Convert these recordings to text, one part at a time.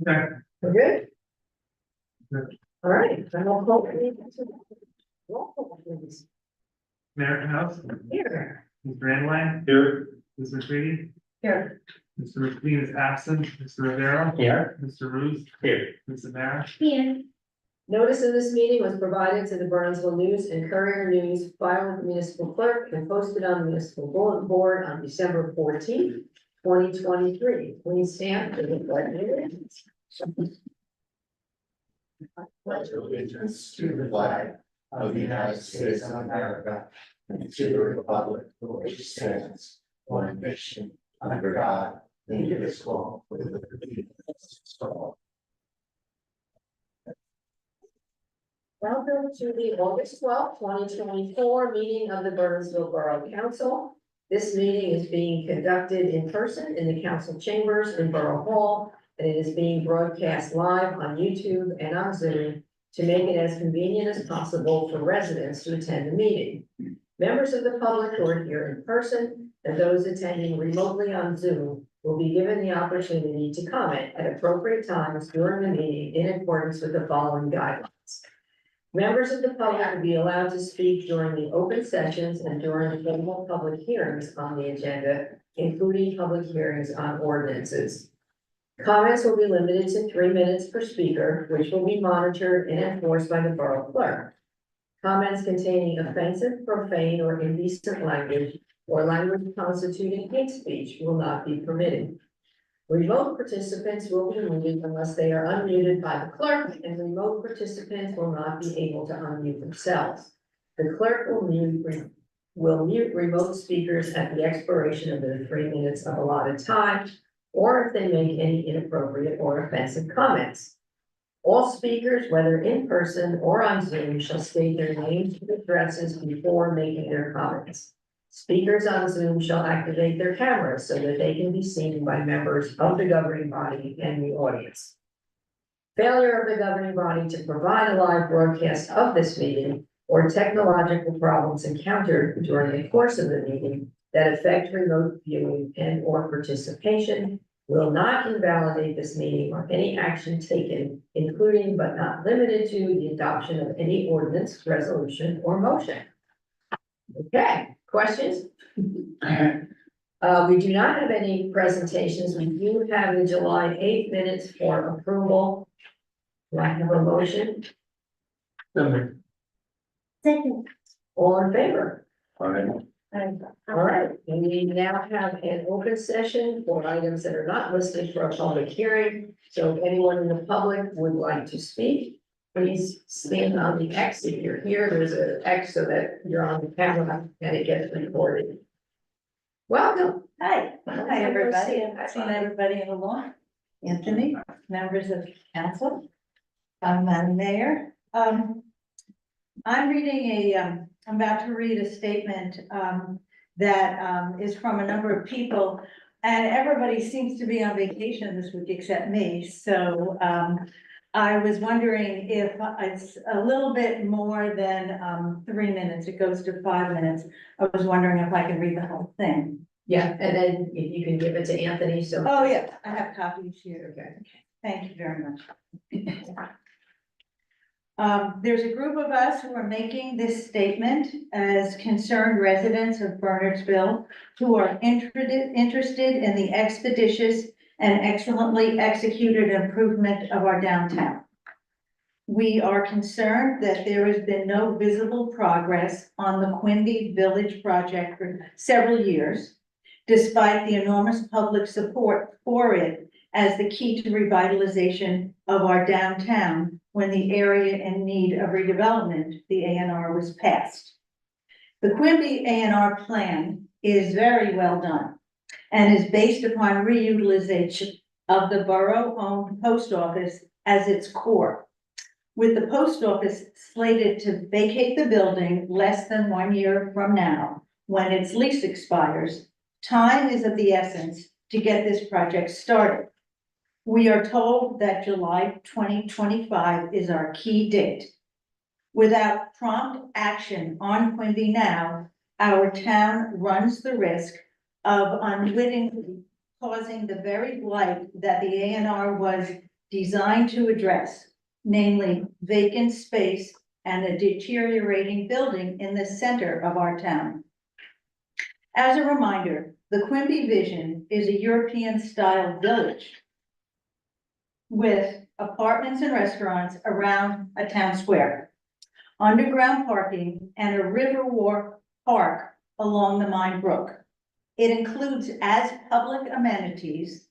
Okay. We're good? Good. All right, then I'll call the meeting to roll call, please. Mayor House, Here. Mr. Anway. Here. Ms. McCready, Here. Mr. McLean is absent, Mr. Rivera. Here. Mr. Ruth. Here. Ms. Amara. Here. Notice of this meeting was provided to the Bernardsville News and Courier News, filed with the municipal clerk and posted on the municipal bulletin board on December 14th, 2023. Please stand for the pledge of allegiance. Pledge allegiance to the flag of the United States of America and to the republic for which it stands, one nation, under God, indivisible, with liberty and justice for all. Welcome to the August 12th, 2024 meeting of the Bernardsville Borough Council. This meeting is being conducted in person in the council chambers in Borough Hall, and it is being broadcast live on YouTube and on Zoom to make it as convenient as possible for residents to attend the meeting. Members of the public who are here in person and those attending remotely on Zoom will be given the opportunity to comment at appropriate times during the meeting in accordance with the following guidelines. Members of the public will be allowed to speak during the open sessions and during the formal public hearings on the agenda, including public hearings on ordinances. Comments will be limited to 3 minutes per speaker, which will be monitored and enforced by the borough clerk. Comments containing offensive, profane, or indecent language or language constituting hate speech will not be permitted. Remote participants will be muted unless they are unmuted by the clerk, and remote participants will not be able to unmute themselves. The clerk will mute remote speakers at the expiration of the 3 minutes of allotted time, or if they make any inappropriate or offensive comments. All speakers, whether in person or on Zoom, shall state their names and addresses before making their comments. Speakers on Zoom shall activate their cameras so that they can be seen by members of the governing body and the audience. Failure of the governing body to provide a live broadcast of this meeting or technological problems encountered during the course of the meeting that affect remote viewing and or participation will not invalidate this meeting or any action taken, including but not limited to the adoption of any ordinance, resolution, or motion. Okay, questions? We do not have any presentations. We do have the July 8th minutes for approval. Do I have a motion? Second. All in favor? All right. All right, and we now have an open session for items that are not listed for a public hearing. So if anyone in the public would like to speak, please stand on the X. If you're here, there's an X so that you're on the camera and it gets recorded. Welcome. Hi, hi, everybody. I've seen everybody in the lawn. Anthony, members of council, Madam Mayor. I'm reading I'm about to read a statement that is from a number of people, and everybody seems to be on vacation this week except me. So I was wondering if it's a little bit more than 3 minutes. It goes to 5 minutes. I was wondering if I can read the whole thing. Yeah, and then if you can give it to Anthony, so. Oh, yeah, I have copies here. Okay. Thank you very much. There's a group of us who are making this statement as concerned residents of Bernardsville who are interested in the expeditious and excellently executed improvement of our downtown. We are concerned that there has been no visible progress on the Quimby Village project for several years, despite the enormous public support for it as the key to revitalization of our downtown when the area in need of redevelopment, the A&R, was passed. The Quimby A&R plan is very well done and is based upon reutilization of the borough-owned post office as its core. With the post office slated to vacate the building less than 1 year from now, when its lease expires, time is of the essence to get this project started. We are told that July 2025 is our key date. Without prompt action on Quimby now, our town runs the risk of unwittingly causing the very blight that the A&R was designed to address, namely vacant space and a deteriorating building in the center of our town. As a reminder, the Quimby Vision is a European-style village with apartments and restaurants around a town square, underground parking, and a riverwalk park along the Mine Brook. It includes as public amenities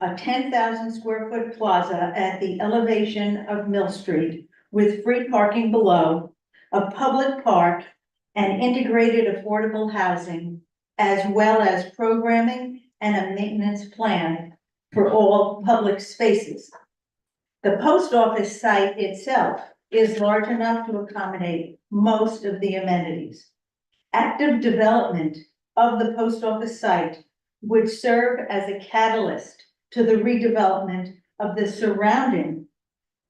a 10,000 square foot plaza at the elevation of Mill Street with free parking below, a public park, and integrated affordable housing, as well as programming and a maintenance plan for all public spaces. The post office site itself is large enough to accommodate most of the amenities. Active development of the post office site would serve as a catalyst to the redevelopment of the surrounding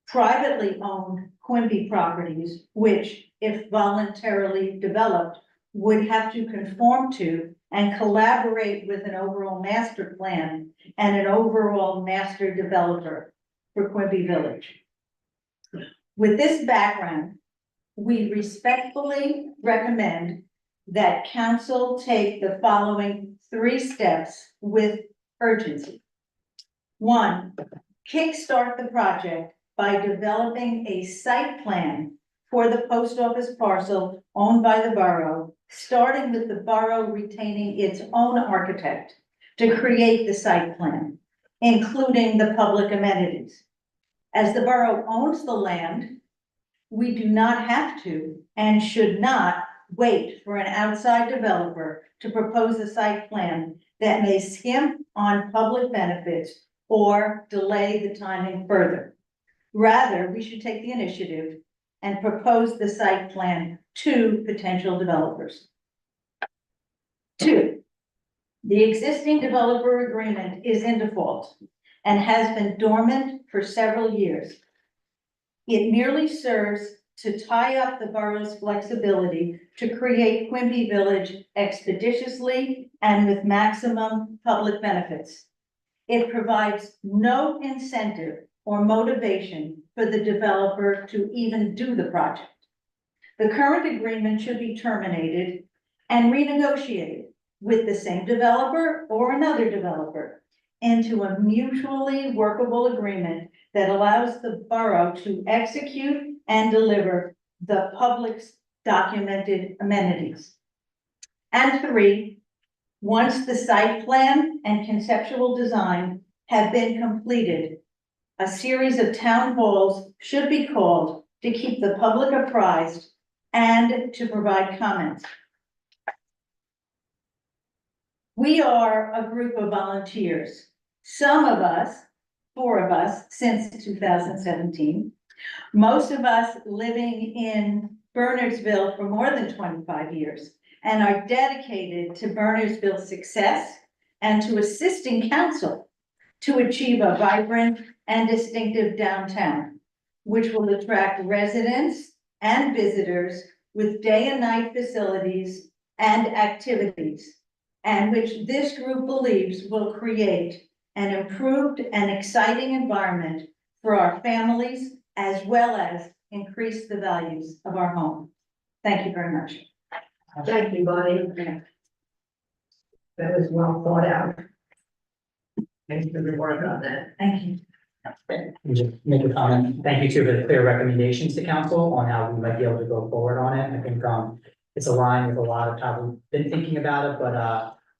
privately owned Quimby properties, which, if voluntarily developed, would have to conform to and collaborate with an overall master plan and an overall master developer for Quimby Village. With this background, we respectfully recommend that council take the following 3 steps with urgency. 1, kickstart the project by developing a site plan for the post office parcel owned by the borough, starting with the borough retaining its own architect to create the site plan, including the public amenities. As the borough owns the land, we do not have to and should not wait for an outside developer to propose a site plan that may skimp on public benefits or delay the timing further. Rather, we should take the initiative and propose the site plan to potential developers. 2, the existing developer agreement is in default and has been dormant for several years. It merely serves to tie up the borough's flexibility to create Quimby Village expeditiously and with maximum public benefits. It provides no incentive or motivation for the developer to even do the project. The current agreement should be terminated and renegotiated with the same developer or another developer into a mutually workable agreement that allows the borough to execute and deliver the public's documented amenities. And 3, once the site plan and conceptual design have been completed, a series of town halls should be called to keep the public apprised and to provide comments. We are a group of volunteers. Some of us, 4 of us, since 2017, most of us living in Bernardsville for more than 25 years, and are dedicated to Bernardsville's success and to assisting council to achieve a vibrant and distinctive downtown, which will attract residents and visitors with day and night facilities and activities, and which this group believes will create an improved and exciting environment for our families, as well as increase the values of our home. Thank you very much. Thank you, Bonnie. That was well thought out. Thanks for the work on that. Thank you. Just make a comment. Thank you too for the clear recommendations to council on how we might be able to go forward on it. I think it's aligned with a lot of how we've been thinking about it, but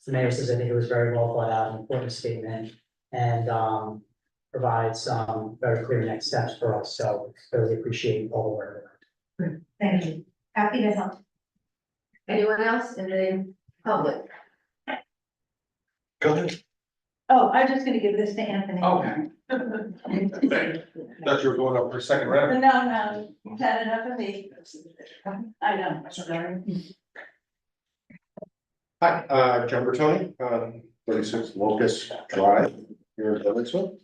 the mayor says I think it was very well thought out, an important statement, and provides some very clear next steps for us. So really appreciate all the work. Thank you. Happy to help. Anyone else in the public? Go ahead. Oh, I'm just gonna give this to Anthony. Okay. Thought you were going up for a second round. No, you've had enough of me. I know, sorry. Hi, John Bertoni, 36 Locust Drive here in Evansville.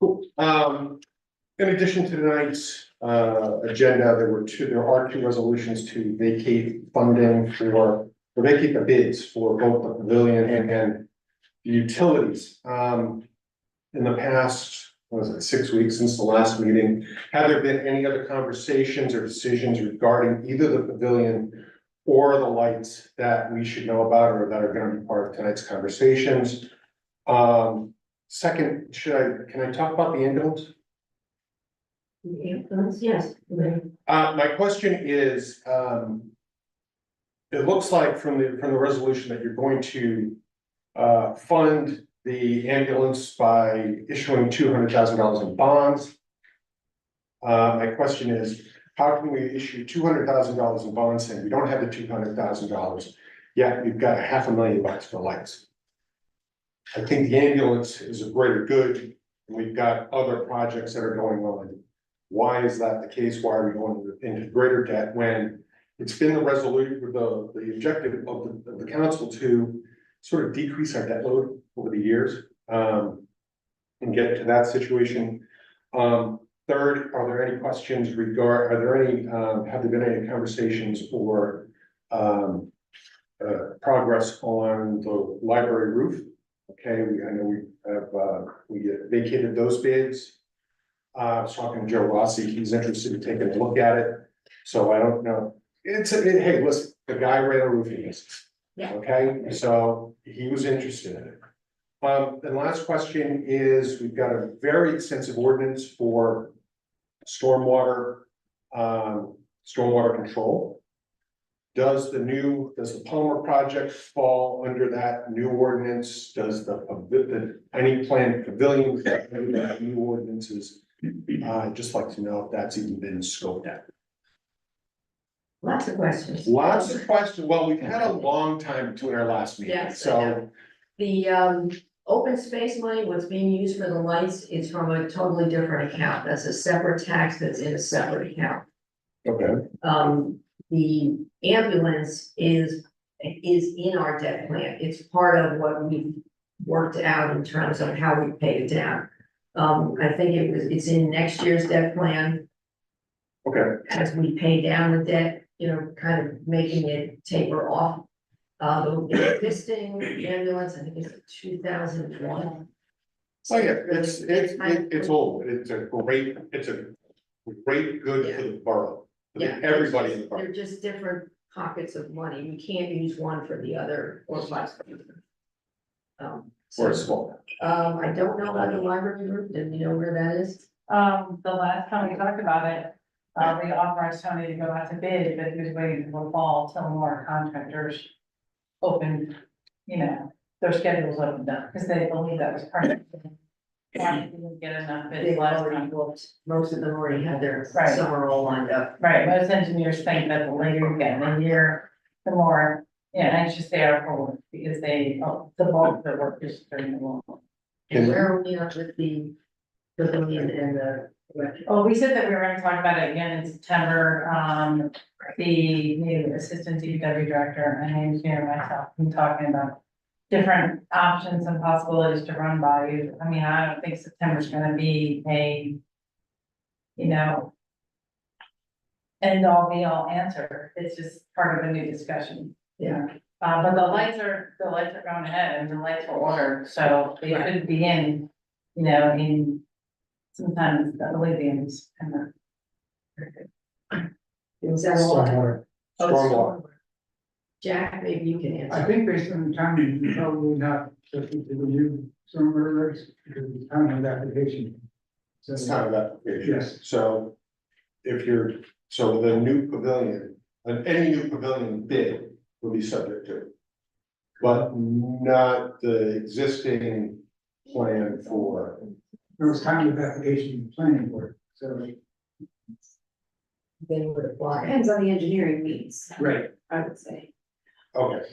Cool. In addition to tonight's agenda, there are 2 resolutions to vacate funding for or vacate the bids for both the pavilion and the utilities. In the past, what was it, 6 weeks since the last meeting, have there been any other conversations or decisions regarding either the pavilion or the lights that we should know about or that are gonna be part of tonight's conversations? Second, can I talk about the ambulance? Yes. My question is, it looks like from the resolution that you're going to fund the ambulance by issuing $200,000 in bonds. My question is, how can we issue $200,000 in bonds saying we don't have the $200,000, yet we've got $500,000 for lights? I think the ambulance is a greater good, and we've got other projects that are going on. Why is that the case? Why are we going into greater debt when it's been the resolution, the objective of the council to sort of decrease our debt load over the years, and get to that situation? Third, are there any questions have there been any conversations or progress on the library roof? Okay, I know we vacated those bids. I was talking to Joe Rossi, he's interested in taking a look at it, so I don't know. Hey, listen, the guy ran a roofing business. Yeah. Okay, so he was interested in it. And last question is, we've got a very extensive ordinance for stormwater control. Does the Palmer project fall under that new ordinance? Does any planned pavilion fall under that new ordinances? I'd just like to know if that's even been scoped out. Lots of questions. Lots of questions. Well, we've had a long time between our last meeting, Yes, I so. know. The open space money, what's being used for the lights is from a totally different account. That's a separate tax that's in a separate account. Okay. The ambulance is in our debt plan. It's part of what we worked out in terms of how we paid it down. I think it's in next year's debt plan. Okay. As we pay down the debt, kind of making it taper off. The existing ambulance, I think it's 2001. So yeah, it's old. It's a great good for the borough. For Yeah, everybody in the borough. They're just different pockets of money. We can't use one for the other or vice versa. Or small. I don't know about the library group. Do you know where that is? The last time we talked about it, we authorized Tony to go out to bid, but he was waiting for the fall till more contractors opened, their schedules opened up, because they believe that was part of it. Didn't get enough bids They've last already time. booked. Most of them already had their Right. summer all lined up. Right, most engineers think that the later you get in the year, the more, anxious they are for work, because the bulk of their work is during the long. And where are we at with the pavilion and the electric? Well, we said that we were gonna talk about it again in September, the new assistant DPW director and engineer and myself, been talking about different options and possibilities to run by you. I mean, I don't think September's gonna be a, end all be all answer. It's just part of a new discussion. Yeah. But the lights are going ahead and the lights were ordered, so they should be in, in sometimes I believe the end of September. Is that all? Stormwater. Oh, it's Stormwater. Jack, maybe you can I answer. think based on the timing, you probably not subject to review some regs because of the time of the application. So, It's time of application. Yes. So the new pavilion, any new pavilion bid will be subject to it. But not the existing plan for, there was time of application planning board, so. They would apply. Depends on the engineering needs, Right. I would say. okay,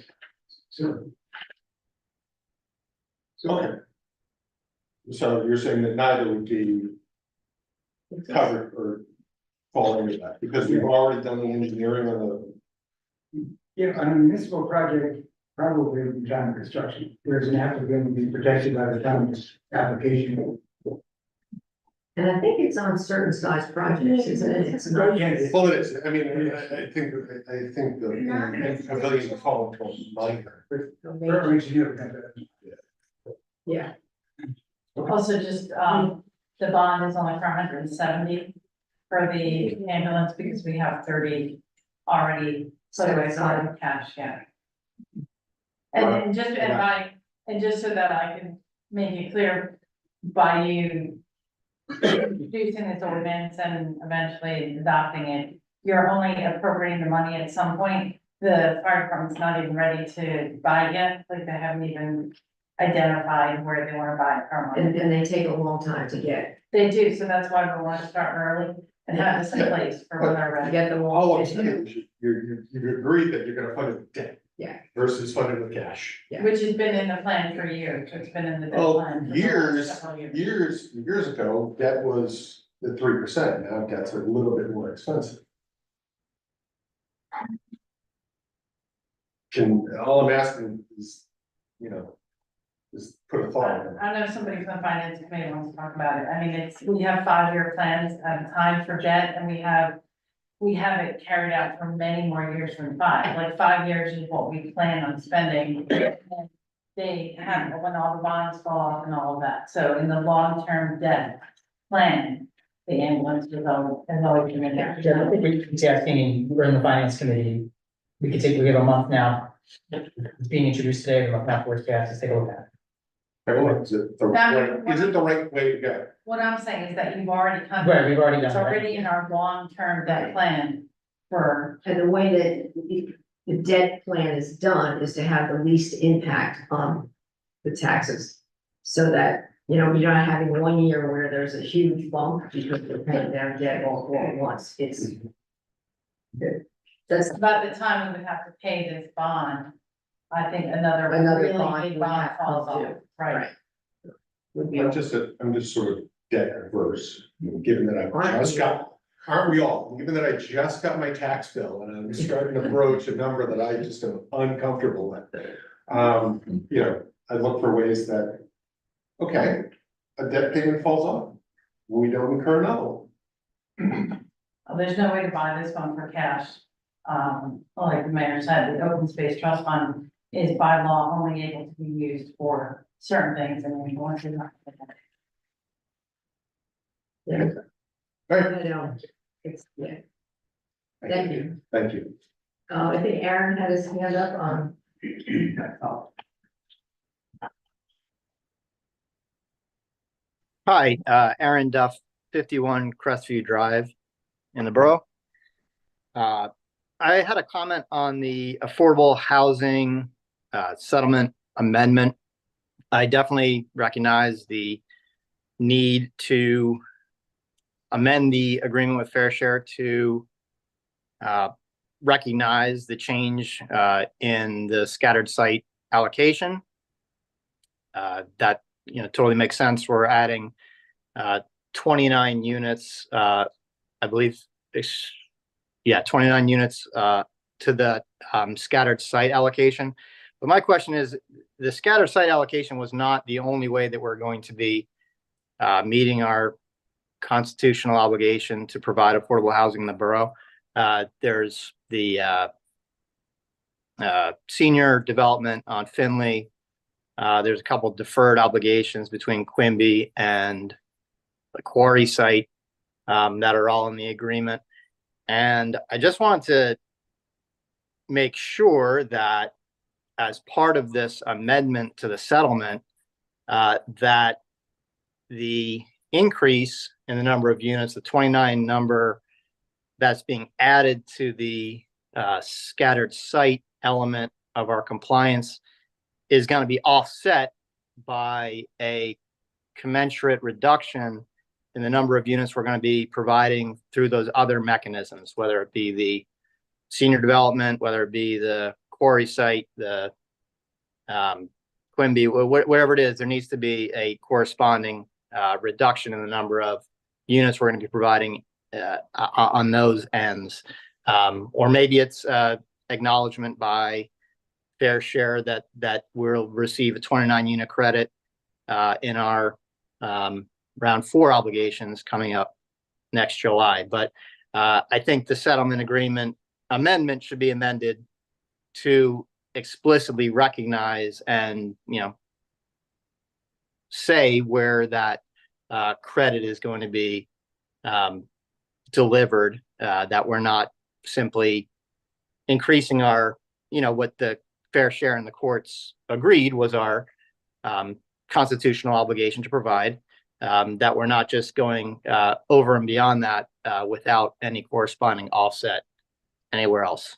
So. okay. So you're saying that neither would be covered or fall into that, because we've already done the engineering on the. Yeah, on a municipal project, probably in time of construction, whereas an applicant will be protected by the time of application. And I think it's on certain size projects, isn't it? It's not. Well, it is, I mean, I think the pavilion would fall into a minor. Borough engineer had that. Yeah, Also, just, the bond is only for 170 for the ambulance because we have 30 already put away for cash, yeah. And just, and just so that I can make it clear, by you introducing this ordinance and eventually adopting it, you're only appropriating the money at some point. The fire department's not even ready to buy yet, like they haven't even identified where they wanna buy it from. and they take a long time to get, They do, so that's why we wanna start early and have this in place for when they're to ready. get them All all. I'm saying is you agreed that you're gonna fund it with debt. Yeah. Versus funding with cash. Yeah. Which has been in the plan for years, it's been in the Oh, plan. for the last several years ago, debt was the 3%, now debt's a little bit more expensive. All I'm asking is, just put a thought on it. I know somebody from the finance committee wants to talk about it, I mean, we have 5-year plans at a time for debt, and we have it carried out for many more years than 5, like 5 years is what we plan on spending. And they have, when all the bonds fall off and all of that, so in the long-term debt plan, the ambulance is always been in there. Yeah, I think he's asking, we're in the finance committee, we have a month now. It's being introduced today, a month now for us to take a look at. Is it the right way to go? What I'm saying is that you've already come. Right, we've already done It's that. already in our long-term debt plan for, And the way that the debt plan is done is to have the least impact on the taxes. So that, you're not having one year where there's a huge bump because we're paying down debt all at once, it's. That's about the time we would have to pay this bond, I think another Another really bond big would bond have to falls come off, due. right? would be. I'm just sort of debt averse, given that I've just got, aren't we all? Given that I just got my tax bill and I'm starting to broach a number that I just am uncomfortable with. I look for ways that, okay, a debt payment falls off, we don't incur another one. There's no way to buy this one for cash. Like the mayor said, the open space trust fund is by law only able to be used for certain things and we want to not. Yeah. Right. I know. It's, yeah, thank you. Thank you. I think Aaron had his hand up on. Hi, Aaron Duff, 51 Crestview Drive in the borough. I had a comment on the affordable housing settlement amendment. I definitely recognize the need to amend the agreement with Fair Share to recognize the change in the scattered site allocation. That totally makes sense. We're adding 29 units, I believe. 29 units to the scattered site allocation. But my question is, the scattered site allocation was not the only way that we're going to be meeting our constitutional obligation to provide affordable housing in the borough. There's the senior development on Finley. There's a couple deferred obligations between Quimby and the quarry site that are all in the agreement. And I just wanted to make sure that as part of this amendment to the settlement, that the increase in the number of units, the 29 number that's being added to the scattered site element of our compliance is going to be offset by a commensurate reduction in the number of units we're going to be providing through those other mechanisms, whether it be the senior development, whether it be the quarry site, the Quimby, whatever it is, there needs to be a corresponding reduction in the number of units we're going to be providing on those ends. Or maybe it's acknowledgement by Fair Share that we'll receive a 29 unit credit in our round 4 obligations coming up next July. But I think the settlement agreement amendment should be amended to explicitly recognize and, say where that credit is going to be delivered, that we're not simply increasing our, what the fair share in the courts agreed was our constitutional obligation to provide, that we're not just going over and beyond that without any corresponding offset anywhere else.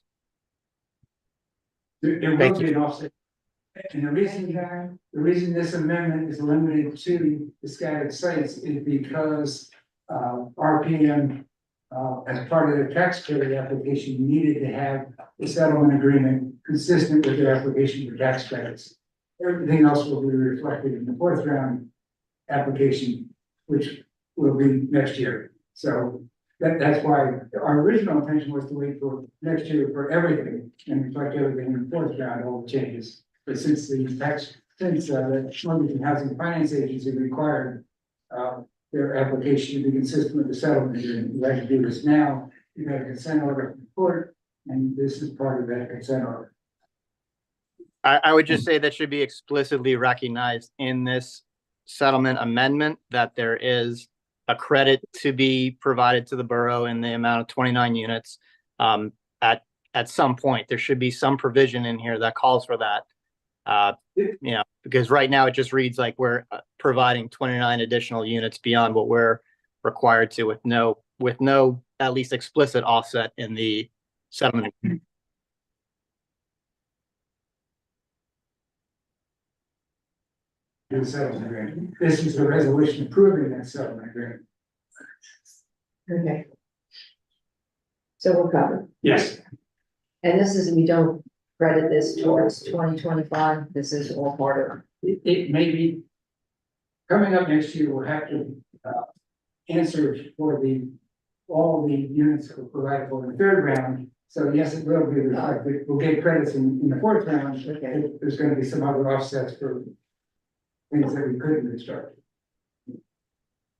There Thank will be an offset. And the reason this amendment is limited to the scattered sites is because RPM, as part of their tax credit application, needed to have a settlement agreement consistent with their application for tax credits. Everything else will be reflected in the 4th round application, which will be next year. So that's why our original intention was to wait for next year for everything and reflect everything in the 4th round, all the changes. But since the Mortgage and Housing Finance Agency required their application to be consistent with the settlement agreement, we have to do this now. You got a consent order from the court, and this is part of that consent order. I would just say that should be explicitly recognized in this settlement amendment that there is a credit to be provided to the borough in the amount of 29 units. At some point, there should be some provision in here that calls for that. Because right now it just reads like we're providing 29 additional units beyond what we're required to, with no at least explicit offset in the settlement. The settlement agreement. This is the resolution approving that settlement agreement. Okay. So we're covered. Yes. And this is, we don't credit this towards 2025. This is all part of It may be coming up next year, we'll have to answer for all the units that were provided for in the 3rd round. So yes, it will be reflected. We'll get credits in the 4th round. Okay. There's going to be some other offsets for things that we couldn't construct.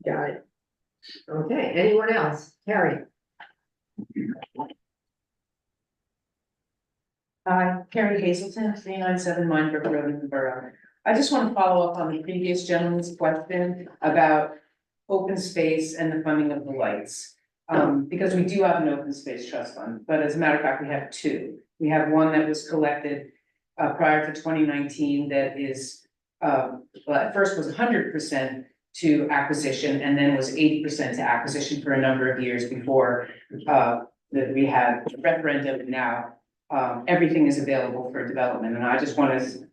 Got it. Okay, anyone else? Carrie? Carrie Hazelton, 397 Minebrook Road in the Borough. I just want to follow up on the previous gentleman's question about open space and the funding of the lights. Because we do have an open space trust fund, but as a matter of fact, we have 2. We have one that was collected prior to 2019 that is, well, at first was 100% to acquisition and then was 80% to acquisition for a number of years before that we had a referendum, and now everything is available for development. And I just want to,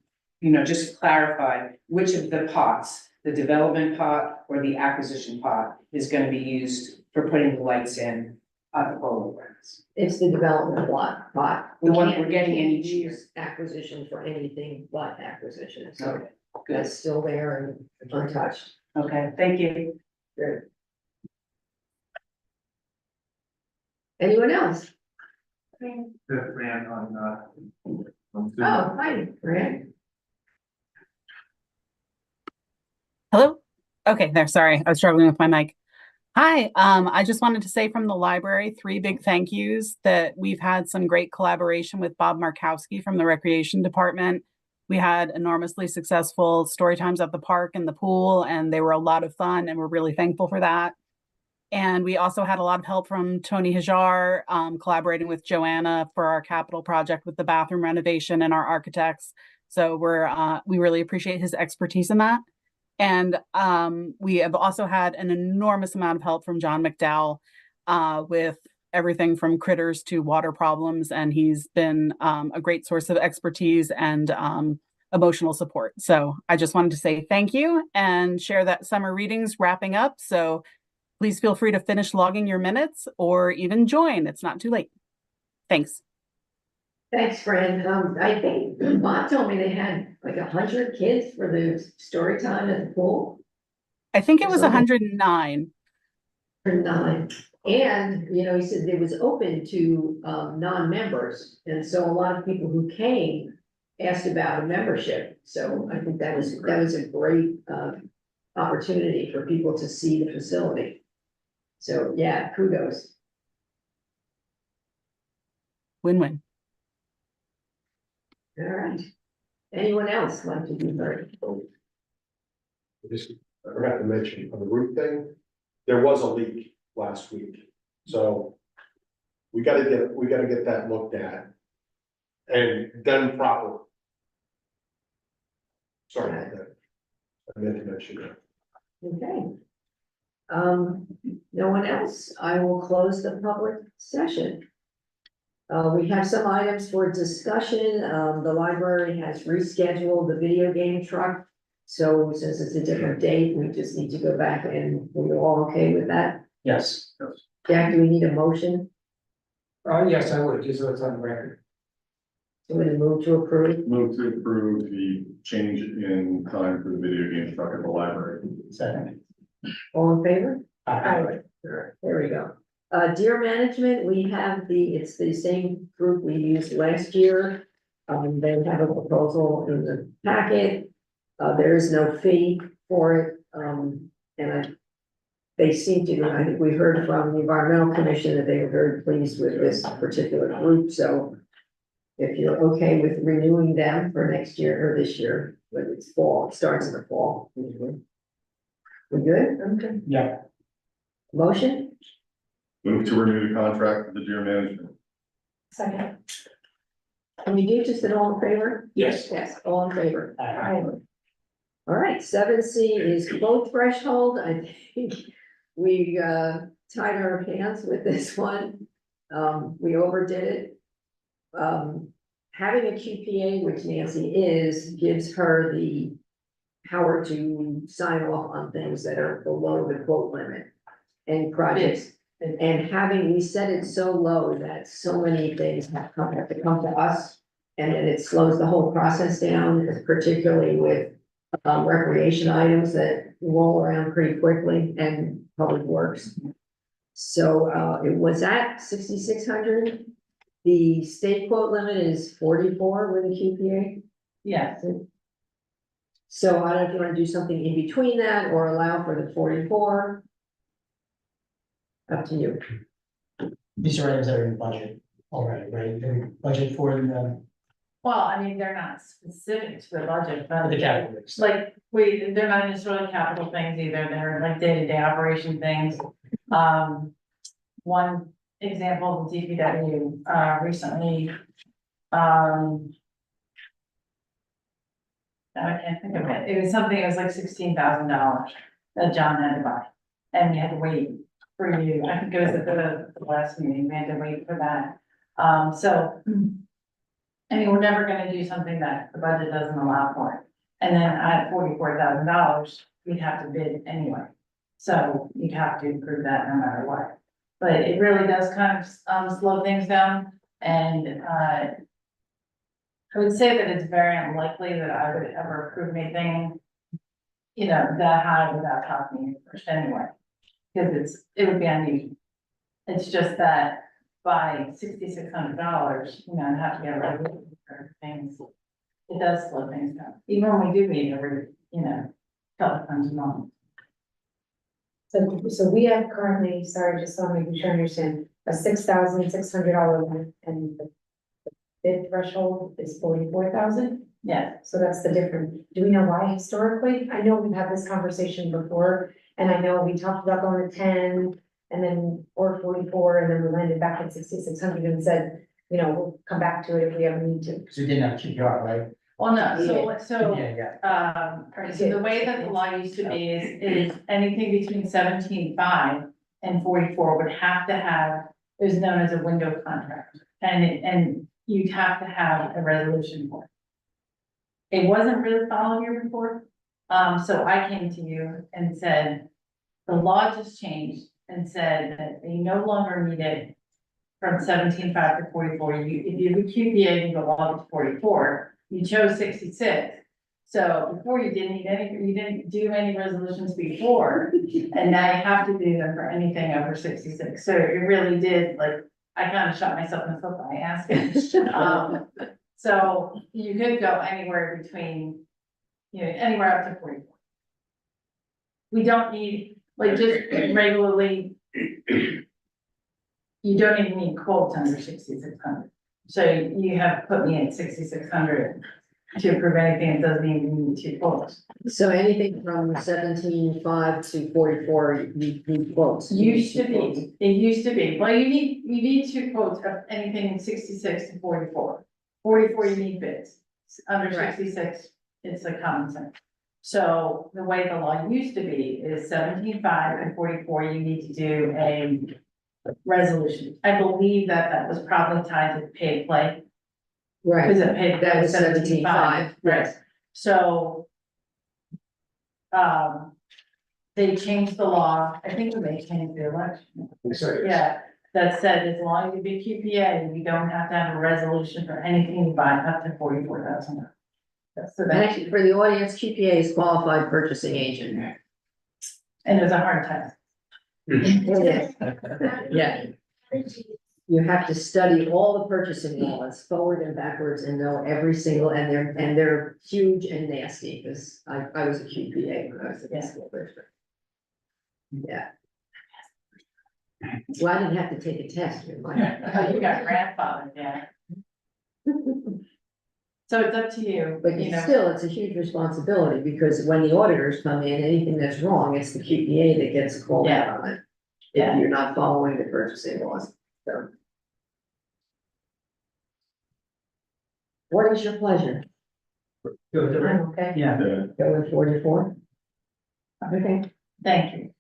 just clarify which of the pots, the development pot or the acquisition pot, is going to be used for putting the lights in at the bowling grounds. It's the development lot pot. The one Can't- we're getting can't in each year. use acquisition for anything but acquisition, so Okay, good. that's still there and untouched. Okay, thank you. Good. Anyone else? The grant on Oh, hi, Fran. Hello? Okay, there, sorry, I was struggling with my mic. Hi, I just wanted to say from the library, 3 big thank yous that we've had some great collaboration with Bob Markowski from the Recreation Department. We had enormously successful story times at the park and the pool, and they were a lot of fun, and we're really thankful for that. And we also had a lot of help from Tony Hajar, collaborating with Joanna for our capital project with the bathroom renovation and our architects. So we really appreciate his expertise in that. And we have also had an enormous amount of help from John McDowell with everything from critters to water problems. And he's been a great source of expertise and emotional support. So I just wanted to say thank you and share that summer reading's wrapping up. So please feel free to finish logging your minutes or even join. It's not too late. Thanks. Thanks, Fran. I think Bob told me they had like 100 kids for the story time at the pool. I think it was Okay. 109. For 9. And, he said it was open to non-members. And so a lot of people who came asked about a membership. So I think that was a great opportunity for people to see the facility. So, yeah, kudos. Win-win. All right. Anyone else like to be heard? Just, I forgot to mention on the roof thing, there was a leak last week, so. We gotta get that looked at. And done properly. Sorry about that. I meant to mention that. Okay. No one else? I will close the public session. We have some items for discussion. The library has rescheduled the video game truck. So since it's a different date, we just need to go back and we're all okay with that? Yes. Jack, do we need a motion? Yes, I would, just so it's on the record. I'm gonna move to approve. Move to approve the change in time for the video game truck at the library. Second. All in favor? Aye. All right, there we go. Deer management, we have it's the same group we used last year. They have a proposal in the packet. There is no fee for it. They seem to, I think we heard from the environmental commission that they were very pleased with this particular group, so. If you're okay with renewing them for next year or this year, but it's fall, it starts in the fall usually. We good? Okay. Yeah. Motion? Move to renew the contract with the deer management. Second. Can we do just an all in favor? Yes. Yes, all in favor. Aye. All right, 7C is quote threshold. I think we tied our pants with this one. We overdid it. Having a QPA, which Nancy is, gives her the power to sign off on things that are below the quote limit and projects. And having, we set it so low that so many things have to come to us. And then it slows the whole process down, particularly with recreation items that roll around pretty quickly and public works. So it was at 6,600. The state quote limit is 44 with a QPA. Yes, So I don't know if you want to do something in between that or allow for the 44. Up to you. These are items that are in budget already, right? They're budget for the well, I mean, they're not specific to the budget, but. categories. Like, they're not necessarily capital things either, they're like day-to-day operation things. One example, the DPW, recently, I can't think of it, it was something, it was like $16,000 that John had to buy. And we had to wait for you, I think it was at the last meeting, we had to wait for that. So, I mean, we're never gonna do something that the budget doesn't allow for. And then at $44,000, we'd have to bid anyway. So you'd have to approve that no matter what. But it really does kind of slow things down. And I would say that it's very unlikely that I would ever approve anything, you know, that high without talking to you first anyway. Because it would be unusual. It's just that by $6,600, you know, and have to get rid of things, it does slow things down. Even when we do meet every, you know, couple times a month. So we have currently, sorry, just so I make sure I understand, a $6,600 limit and the bid threshold is 44,000. Yeah, So that's the difference. Do we know why historically? I know we've had this conversation before, and I know we talked about going to 10 and then or 44, and then we landed back at 6,600 and said, you know, we'll come back to it if we ever need to. So you didn't have QPR, right? well, no, so, Yeah. alright, so the way that the law used to be is anything between 17.5 and 44 would have to have, is known as a window contract. And you'd have to have a resolution for it. It wasn't really followed here before, so I came to you and said, the law just changed and said that you no longer need it from 17.5 to 44. If you have a QPA, you go all up to 44. You chose 66. So before you didn't you didn't do any resolutions before, and now you have to do them for anything over 66. So it really did, like, I kind of shot myself in the foot by asking. So you could go anywhere between, you know, anywhere up to 44. we don't need, like, just regularly. You don't even need quotes under 6,600. So you have put me at 6,600 to approve anything that doesn't even need 2 quotes. So anything from 17.5 to 44, you need quotes. Used to be, it used to be, well, you need 2 quotes of anything in 66 to 44. 44, you need bids. Under Right. 66, it's a common sense. So the way the law used to be is 17.5 and 44, you need to do a resolution. I believe that was probably tied to pay play, Right, because it paid. that was 17.5, 17.5, yes. right. So they changed the law, I think when they changed the election. Yeah, that said, as long as you be QPA, you don't have to have a resolution for anything you buy up to 44,000. So And that, actually, for the audience, QPA is qualified purchasing agent. and it was a hard test. Yeah, you have to study all the purchasing laws forward and backwards and know every single, and they're huge and nasty, because I was a QPA when I was a school district. Yeah. Well, I didn't have to take a test. Oh, you got grandfathered, yeah. So it's up to you, But you know. still, it's a huge responsibility, because when the auditors come in, anything that's wrong, it's the QPA that gets called out on it. Yeah. If you're not following the purchasing laws, so. What is your pleasure? Go to I'm okay. Yeah. Go with 44? Okay. Thank you.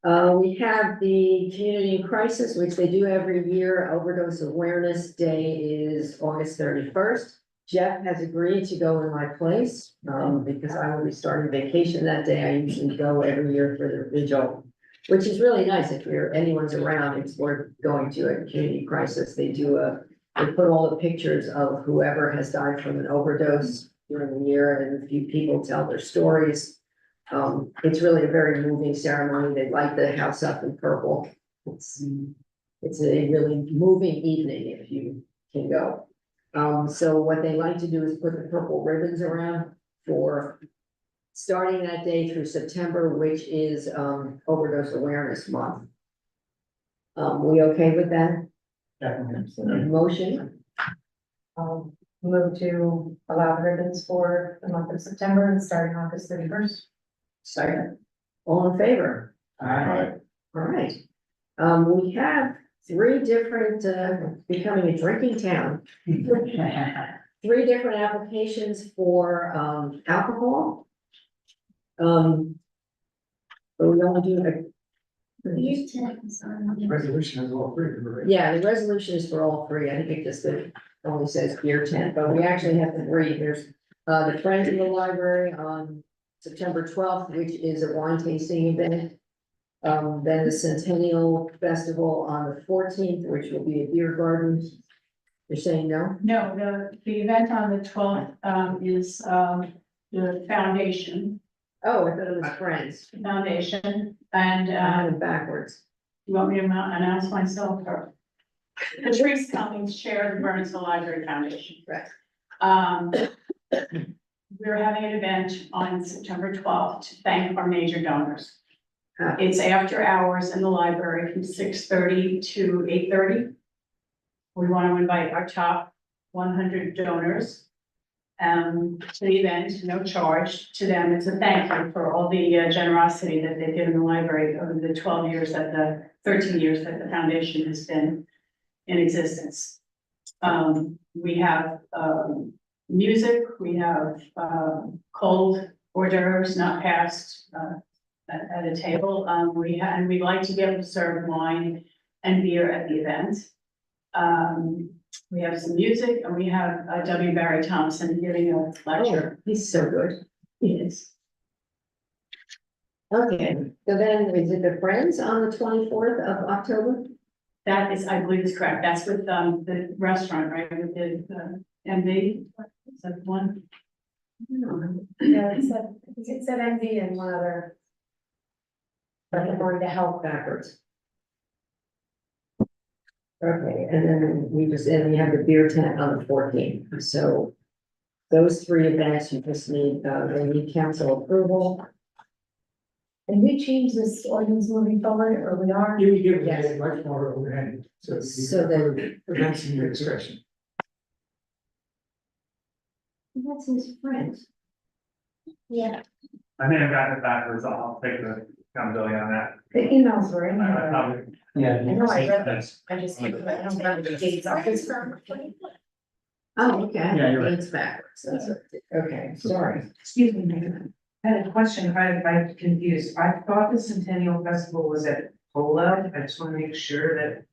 We have the community in crisis, which they do every year. Overdose Awareness Day is August 31st. Jeff has agreed to go in my place, because I will be starting vacation that day. I usually go every year for the vigil, which is really nice. If anyone's around, it's worth going to a community crisis. They put all the pictures of whoever has died from an overdose during the year, and a few people tell their stories. It's really a very moving ceremony. They light the house up in purple. It's a really moving evening if you can go. So what they like to do is put the purple ribbons around for starting that day through September, which is Overdose Awareness Month. We okay with that? Definitely. Motion? Move to allow the ribbons for the month of September and starting August 31st. Second. All in favor? Alright. All right. We have 3 different, becoming a drinking town. 3 different applications for, alcohol. But we only do. Resolution is all free, right? Yeah, the resolution is for all 3. I think it just only says beer tent, but we actually have 3. There's, the Friends of the Library on September 12th, which is a wine tasting event. Then the Centennial Festival on the 14th, which will be a beer garden. You're saying no? No, the event on the 12th, is, the foundation, Oh, I thought it was Friends. and, I had it backwards. you want me to announce myself or? Patrice Cummings, Chair of the Bernardsville Library Foundation. Right. We're having an event on September 12th to thank our major donors. Ah. It's after hours in the library from 6:30 to 8:30. We want to invite our top 100 donors to the event, no charge to them. It's a thank you for all the generosity that they've given the library over the 13 years that the foundation has been in existence. We have music, we have cold hors d'oeuvres not passed at a table. And we'd like to be able to serve wine and beer at the event. We have some music, and we have W. Barry Thompson giving a lecture. Oh, he's so good. He is. Okay, so then is it the Friends on the 24th of October? That is, I believe is correct. That's with the restaurant, right? With the MD. Is that one? Yeah, it said MD and one other. But I'm going to help Backwards. Okay, and then we have the beer tent on the 14th, so those three events, you just need, they need council approval. And we change this ordinance moving forward, or we are? You give it Yes. a much more overhead, so. So that- Events in your discretion. That's his friend. Yeah, I may have gotten it backwards, I'll take the accountability on that. the emails were in there. Probably. Yeah. I know I read this, I just, I don't remember the dates off this firm. Oh, okay. Yeah, you're right. It's backwards, that's it. Okay, sorry. Excuse me, Mayor. I had a question, I'm confused. I thought the Centennial Festival was at Polo. I just want to make sure that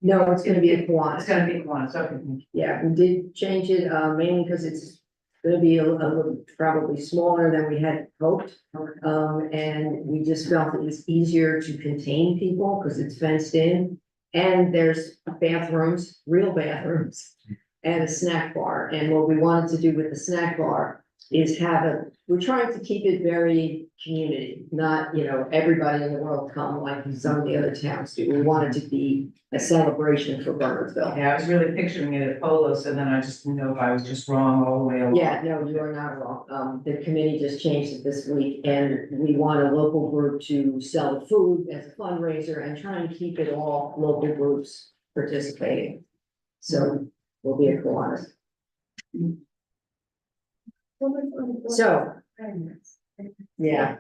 No, it's gonna be a it's Kiwanis. gonna be one, so okay. Yeah, we did change it, mainly because it's gonna be a little, probably smaller than we had hoped. And we just felt it was easier to contain people because it's fenced in. And there's bathrooms, real bathrooms, and a snack bar. And what we wanted to do with the snack bar is we're trying to keep it very community, not, everybody in the world come like some of the other towns do. We want it to be a celebration for Bernardsville. Yeah, I was really picturing it at Polo, so then I just didn't know if I was just wrong all the way along. Yeah, no, you are not wrong. The committee just changed it this week and we want a local group to sell the food as a fundraiser and try and keep it all local groups participating. So we'll be a Kiwanis. So, yeah,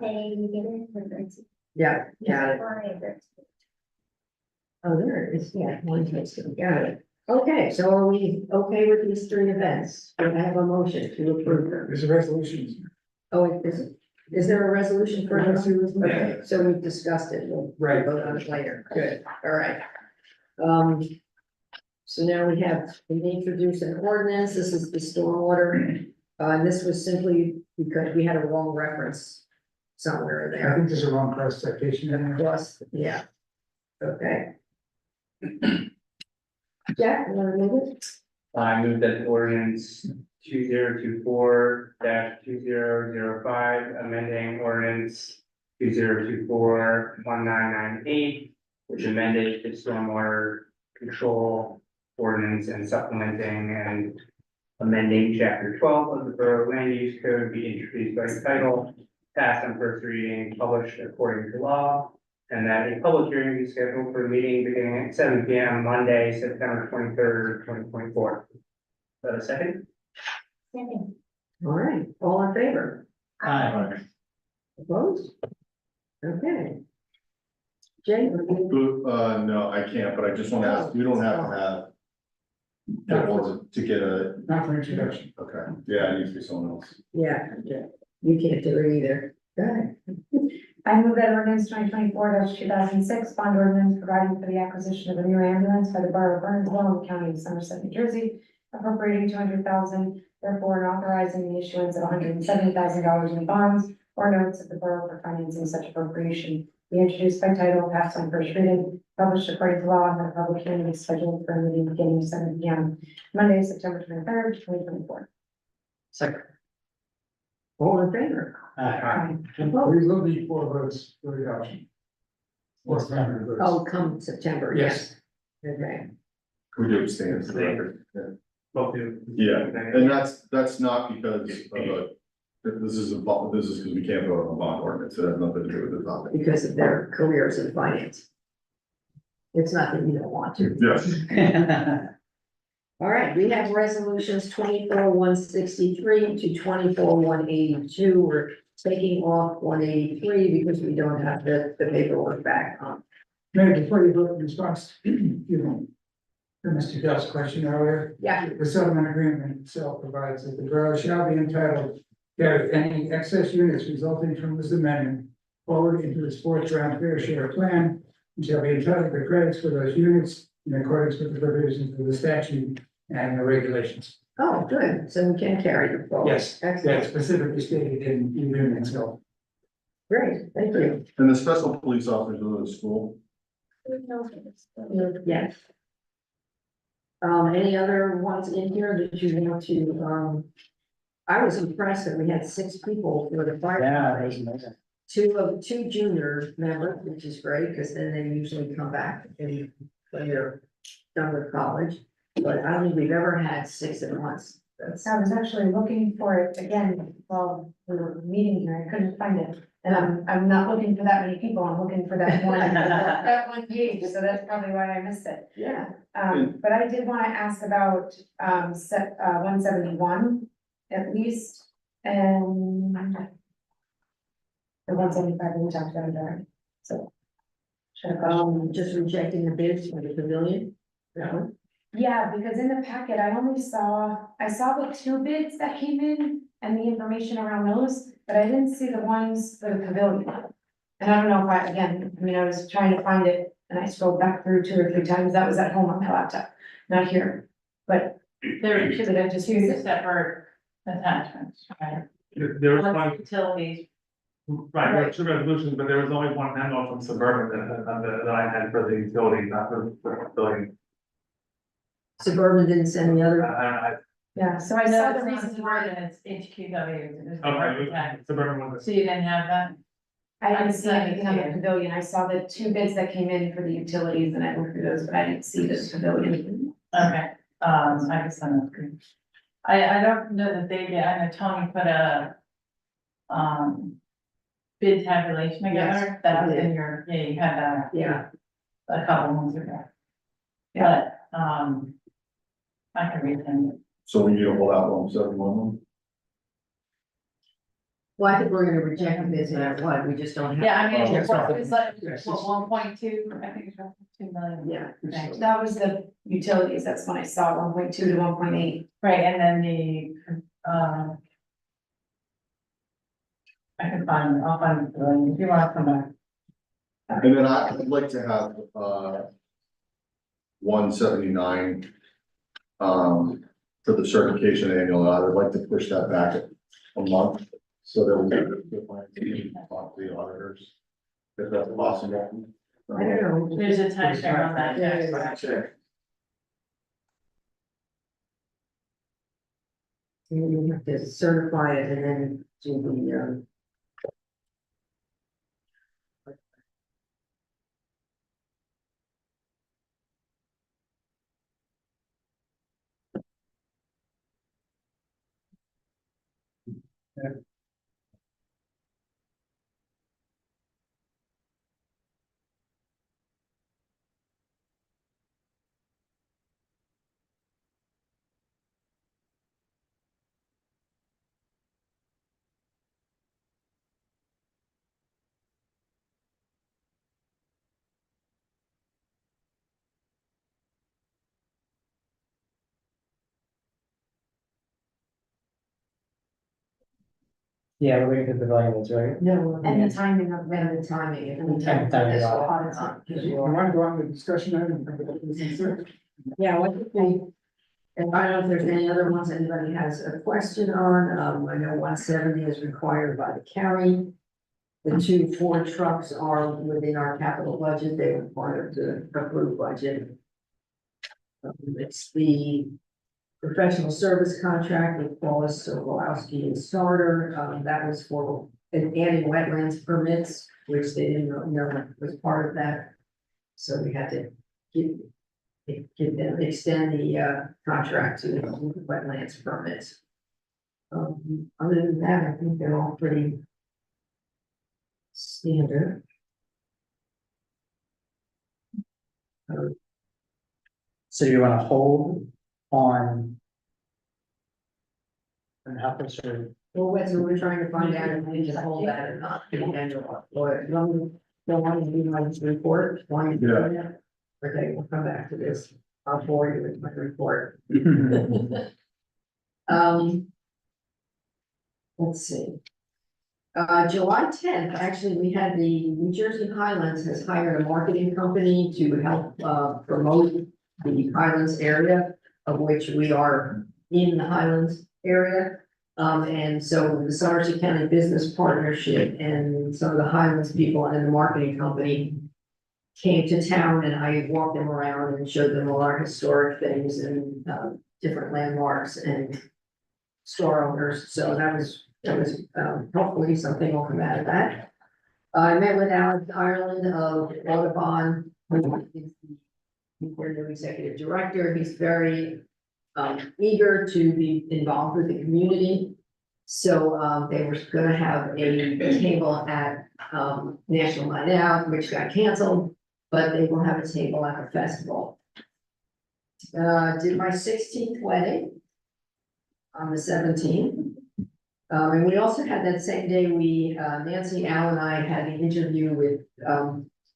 yeah, got it. Oh, there it is. Yeah, one takes it. Got it. Okay, so are we okay with these three events? Do I have a motion to approve them? There's a resolution. Oh, is there a resolution for this? Okay, so we've discussed it. We'll Right. vote on it later. Good, all right. So now we introduced an ordinance. This is the stormwater. And this was simply because we had a wrong reference somewhere I there. think there's a wrong cross citation in there. Plus, yeah. Okay. Jack, you wanna move it? I move that ordinance 2024-2005, amending ordinance 2024-1998, which amended the stormwater control ordinance and supplementing and amending chapter 12 of the Borough Land Use Code be introduced by title, passed on first reading, published according to law, and that a public hearing be scheduled for a meeting beginning at 7 p.m. Monday, September 23rd, 2024. Is that a second? All right, all in favor? Opposed? Okay. Jay? No, I can't, but I just want to ask, we don't have to have to get a, Not for introduction. okay, yeah, it needs to be someone else. Yeah, you can't do it either. Go ahead. I move that ordinance 2024-2006, bond ordinance providing for the acquisition of a new ambulance by the Borough of Bernardsville in the County of Somerset, New Jersey, appropriating $200,000, therefore and authorizing the issuance of $170,000 in bonds or notes of the borough for financing such appropriation. Be introduced by title, passed on first reading, published according to law, and that a public hearing is scheduled for a meeting beginning at 7 p.m. Monday, September 23rd, 2024. Second. All in favor? Opposed? We will need 4 votes for adoption. Or 500 votes. Oh, come September, yes. Okay. We do abstain for the record. Both do. Yeah, and that's not because of this is because we can't vote on a bond ordinance. It has nothing to do with the topic. Because of their careers in finance. It's not that you don't want to. Yes. All right, we have resolutions 24-163 to 24-182. We're taking off 183 because we don't have the paperwork back on. Mayor, before you vote in response, to Mr. Duff's question earlier. Yeah. The settlement agreement itself provides that the borough shall be entitled to carry any excess units resulting from this amendment forward into its 4th round fair share plan, and shall be entitled to credits for those units in accordance with the provisions of the statute and the regulations. Oh, good. So we can carry them forward. Yes, Excellent. that's specifically stated in the agreement, so. Great, thank you. And the special police officers go to the school. Yes. Any other ones in here that you want to, I was impressed that we had 6 people for the fire. Yeah, that was amazing. 2 junior members, which is great, because then they usually come back when they're done with college. But I don't think we've ever had 6 at once. That's, I was actually looking for it again, while we were meeting here, I couldn't find it. And I'm not looking for that many people, I'm looking for that one, that one page, so that's probably why I missed it. yeah, But I did wanna ask about, 171 at least, and the 175 we talked about already, so. Should have just rejecting the bids for the pavilion, that one. Yeah, because in the packet, I saw the 2 bids that came in and the information around those, but I didn't see the ones for the pavilion. And I don't know if I was trying to find it and I scrolled back through 2 or 3 times, that was at home on my laptop, not here. But There are two, did I just use it? separate attachments, right? There was One one, for utilities, right, there were 2 resolutions, but there was only one memo from Suburban that I had for the utility, not for the building. Suburban didn't send the other. Yeah, so I I know saw it's the not reason Suburban, why, it's HQW. it's Okay, Suburban was. So you didn't have that? I didn't see I anything on the see. pavilion, I saw the 2 bids that came in for the utilities and I looked through those, but I didn't see the pavilion. Okay, I guess I'm good. I don't know that they did, I know Tony put a bid tabulation together, that was in your, yeah, you had that Yeah, a couple months ago. But, I can read them. So we need to hold out 171. well, I think we're gonna reject the bids no matter what, we just don't have. Yeah, I mean, Oh, it's like, yes. what, 1.2, I think it's roughly 2 million. Yeah. Thanks. That was the utilities, that's when I saw 1.2 to 1.8. Right, and then the, I can find, I'll find it, if you want to come back. And then I'd like to have, 179. For the certification annual, I would like to push that back a month, so that we can talk to the auditors. If that's possible. I don't know. There's a time share on that. Yeah. You have to certify it and then do the, Yeah, we're waiting for the pavilions, right? no, And the timing of and the timing, if we And can. the timing, this yeah. off. You want to go on the discussion item? Yeah, what do you think? And I don't know if there's any other ones anybody has a question on, I know 170 is required by the county. The 2 Ford trucks are within our capital budget, they were part of the approved budget. It's the professional service contract with Wallace, Sokolowski and Starter, that was for adding wetlands permits, which they didn't know was part of that. So we had to give them, extend the contract to the wetlands permits. Other than that, I think they're all pretty standard. So you wanna hold on? And how close are Well, that's what we're trying to find out if we can hold that or not. Or, don't want to do my report, want to do that? Okay, we'll come back to this. I'll forward you with my report. Let's see. July 10th, actually, we had the New Jersey Highlands has hired a marketing company to help, promote the Highlands area, of which we are in the Highlands area. And so the Somerset County Business Partnership and some of the Highlands people and the marketing company came to town, and I walked them around and showed them all our historic things and, different landmarks and store owners. So that was, hopefully something will come out of that. I met with Alex Ireland of Audubon, who is the new executive director. He's very eager to be involved with the community. So, they were gonna have a table at, National Night Out, which got canceled, but they will have a table at the festival. Did my 16th wedding on the 17th. And we also had that same day, Nancy, Al and I had an interview with,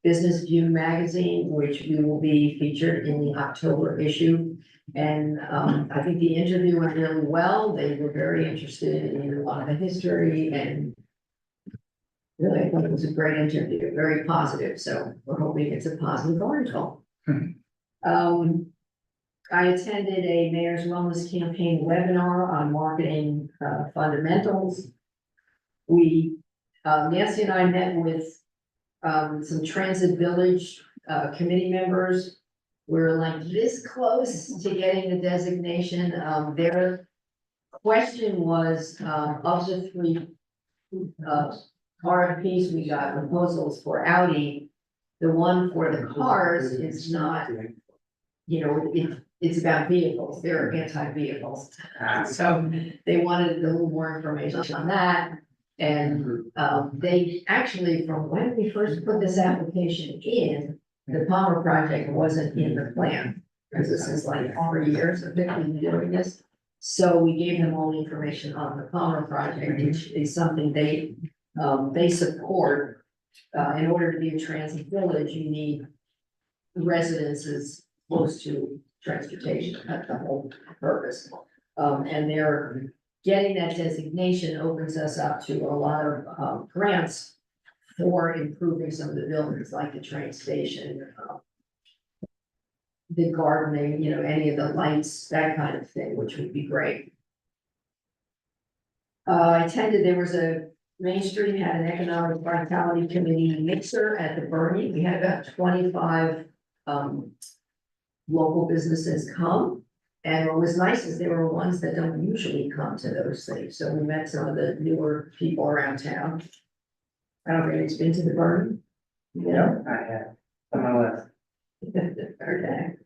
Business View magazine, which we will be featured in the October issue. And, I think the interview went really well. They were very interested in a lot of the history and really, I thought it was a great interview, very positive. So we're hoping it's a positive article. I attended a Mayor's Wellness Campaign webinar on marketing fundamentals. Nancy and I met with some Transit Village committee members. We're like this close to getting the designation. Their question was, of the three RFPs we got, proposals for Audi, the one for the cars is not, it's about vehicles, they're anti-vehicles. So they wanted a little more information on that. And they actually, from when we first put this application in, the Palmer project wasn't in the plan. Because this is like 3 years of been doing this. So we gave them all the information on the Palmer project, which is something they support. In order to be a transit village, you need residences close to transportation. That's the whole purpose. And they're getting that designation opens us up to a lot of grants for improving some of the buildings, like the train station, the gardening, any of the lights, that kind of thing, which would be great. I attended, there was a Main Street had an economic vitality committee mixer at the Bernie. We had about 25 local businesses come. And what was nice is there were ones that don't usually come to those things. So we met some of the newer people around town. I don't think it's been to the Bernie. Yeah. I have, on my list. Okay.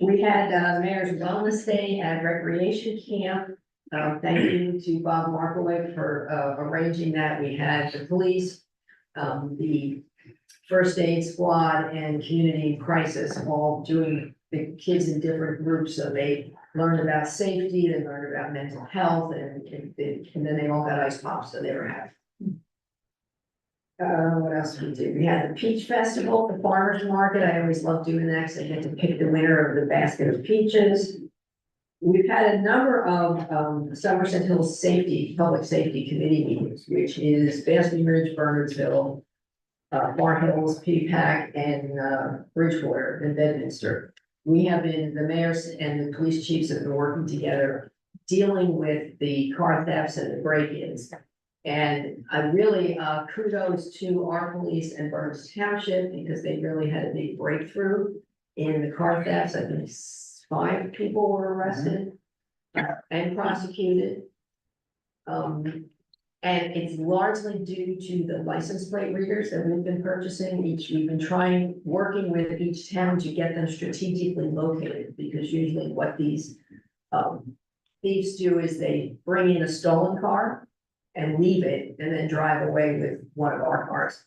We had Mayor's Wellness Day at Recreation Camp. Thank you to Bob Markowitz for arranging that. We had the police, the first aid squad and community crisis all doing the kids in different groups. So they learned about safety, they learned about mental health, and then they all got ice pops, so they were happy. What else did we do? We had the Peach Festival, the farmer's market. I always love doing that because I get to pick the winner of the basket of peaches. We've had a number of Somerset Hills Public Safety Committee meetings, which is Basking Ridge, Bernardsville, Bar Hills, P-PAC, and Bridgewater and Bedminster. We have been, the mayors and the police chiefs have been working together, dealing with the car thefts and the break-ins. And I really kudos to our police and Burns Township because they really had a big breakthrough in the car thefts. I think 5 people were arrested and prosecuted. And it's largely due to the license plate readers that we've been purchasing. We've been working with each town to get them strategically located, because usually what these thieves do is they bring in a stolen car and leave it and then drive away with one of our cars.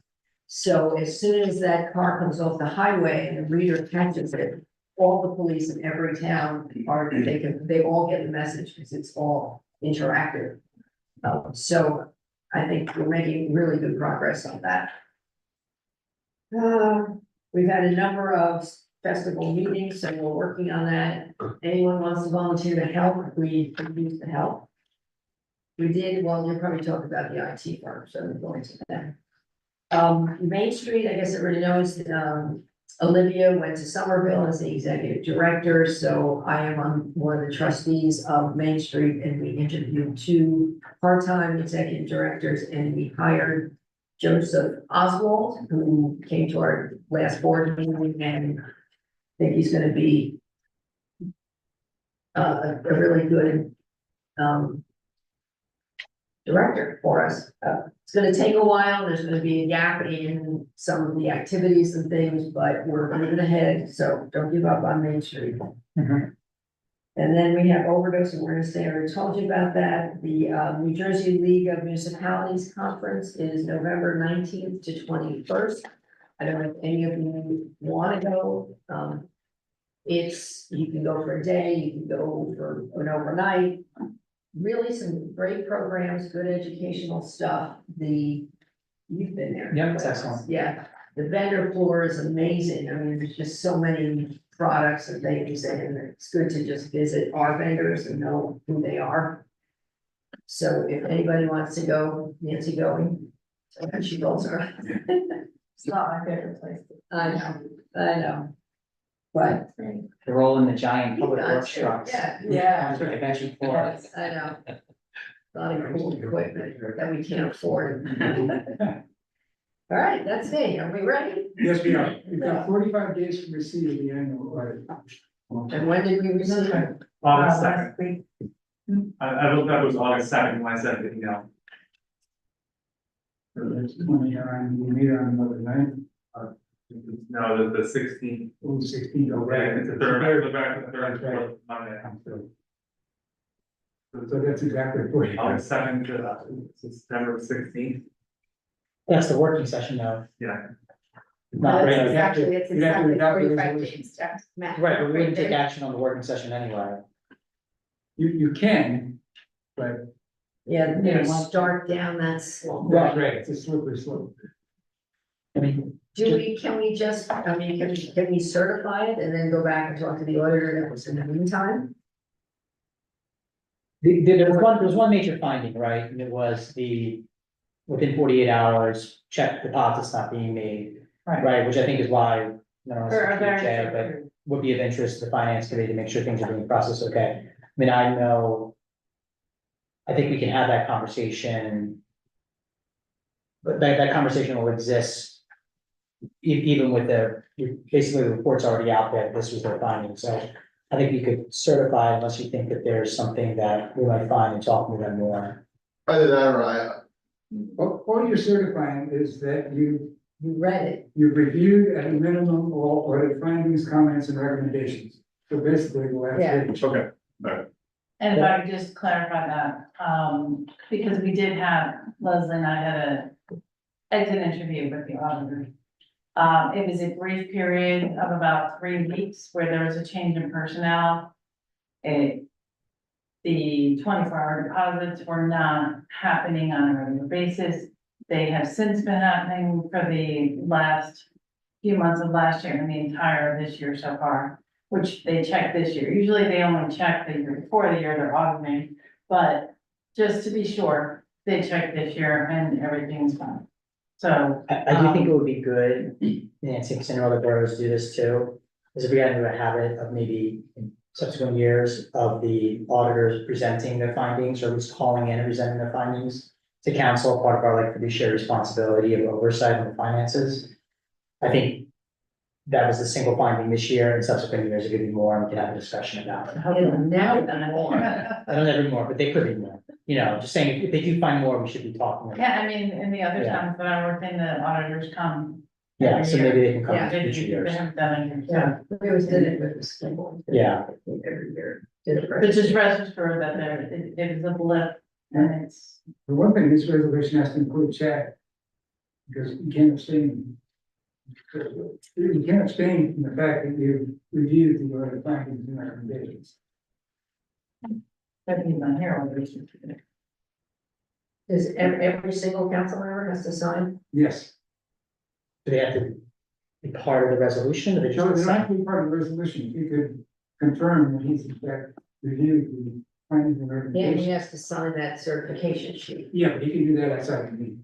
So as soon as that car comes off the highway and the reader catches it, all the police in every town they all get the message because it's all interactive. So I think we're making really good progress on that. We've had a number of festival meetings, so we're working on that. Anyone wants to volunteer to help, we can use the help. We did, well, you'll probably talk about the IT firm, so I'm going to that. Main Street, I guess everybody knows, Olivia went to Somerville as the executive director, so I am on one of the trustees of Main Street, and we interviewed 2 part-time executive directors, and we hired Joseph Oswald, who came to our last board meeting, and I think he's gonna be a really good director for us. It's gonna take a while, there's gonna be a gap in some of the activities and things, but we're moving ahead, so don't give up on Main Street. And then we have overdose awareness day, I already told you about that. The New Jersey League of Municipalities Conference is November 19th to 21st. I don't know if any of you want to go. You can go for a day, you can go for an overnight. Really some great programs, good educational stuff. You've been there. Yeah, it's excellent. Yeah, the vendor floor is amazing. I mean, there's just so many products and things, and it's good to just visit our vendors and know who they are. So if anybody wants to go, Nancy going, and she goes her. It's not my favorite place. I know. But. They're rolling the giant public works Yeah, trucks. yeah. Onto the convention floor. I know. A lot of cool equipment that we can't afford. All right, that's me. Are we ready? Yes, we are. We've got 45 days from receipt of the annual audit. And when did we receive it? August 2nd. I looked up, it was August 2nd when I sent the email. We meet on another night. No, the 16th. Oh, 16, Okay, it's the third, the third and fourth Monday. So that's exactly 45. August 2nd to September 16th. That's the working session though. Yeah. Not Right, really. you have to- Actually, it's you have to exactly adopt the 45 resolution. days. Matt. Right, but we wouldn't take action on the working session anyway. You can, but Yeah, you start down that slope. that's right, it's a slippery slope. I mean, Can we just, can we certify it and then go back and talk to the auditor that was in the meantime? there was one major finding, right? And it was within 48 hours, check deposits not being made. Right, which I think is why, I don't know, it's PJ, but would be of interest to the finance committee to make sure things are being processed okay. I mean, I think we can have that conversation. But that conversation will exist. Even with basically the report's already out there, this was their finding, so I think you could certify unless you think that there's something that we might find and talking to them more. Either that or All you're certifying is that You read it. you've reviewed at a minimum all audit findings, comments, and recommendations. So basically, the last Yeah. page. Okay. And if I could just clarify that, because we did have, Leslie and I had a exit interview with the auditor. It was a brief period of about 3 weeks where there was a change in personnel. The 24-hour deposits were not happening on a regular basis. They have since been happening for the last few months of last year and the entire of this year so far, which they checked this year. Usually they only check the year before the year they're auditing, but just to be sure, they checked this year and everything's fine. So. I do think it would be good, Nancy, because I know other boroughs do this too, is if we got into a habit of maybe in subsequent years of the auditors presenting their findings, or at least calling in and presenting their findings to council, part of our like fiduciary responsibility of oversight on the finances. I think that was the single finding this year, and subsequent years it could be more, and we can have a discussion about it. It'll never be more. I don't have any more, but they could be more, just saying, if they do find more, we should be talking about it. Yeah, I mean, in the other Yeah. towns that I work in, the auditors come. Yeah, every so year. maybe they can come Yeah. in They future years. haven't done it, so. Yeah, we always did it with the school board. Yeah. Every year. Did it But just rest assured that it was a blip and it's, The one thing, this resolution has to include chat. Because you can't abstain. You can't abstain from the fact that you reviewed the audit findings and recommendations. that he's not here all the reasons. Does every single council member has to sign? Yes. Do they have to be part of the resolution, or they So just? they're not part of the resolution. You could confirm that he's in fact reviewed the findings and Yeah, he recommendations. has to sign that certification sheet. Yeah, but he can do that outside the meeting.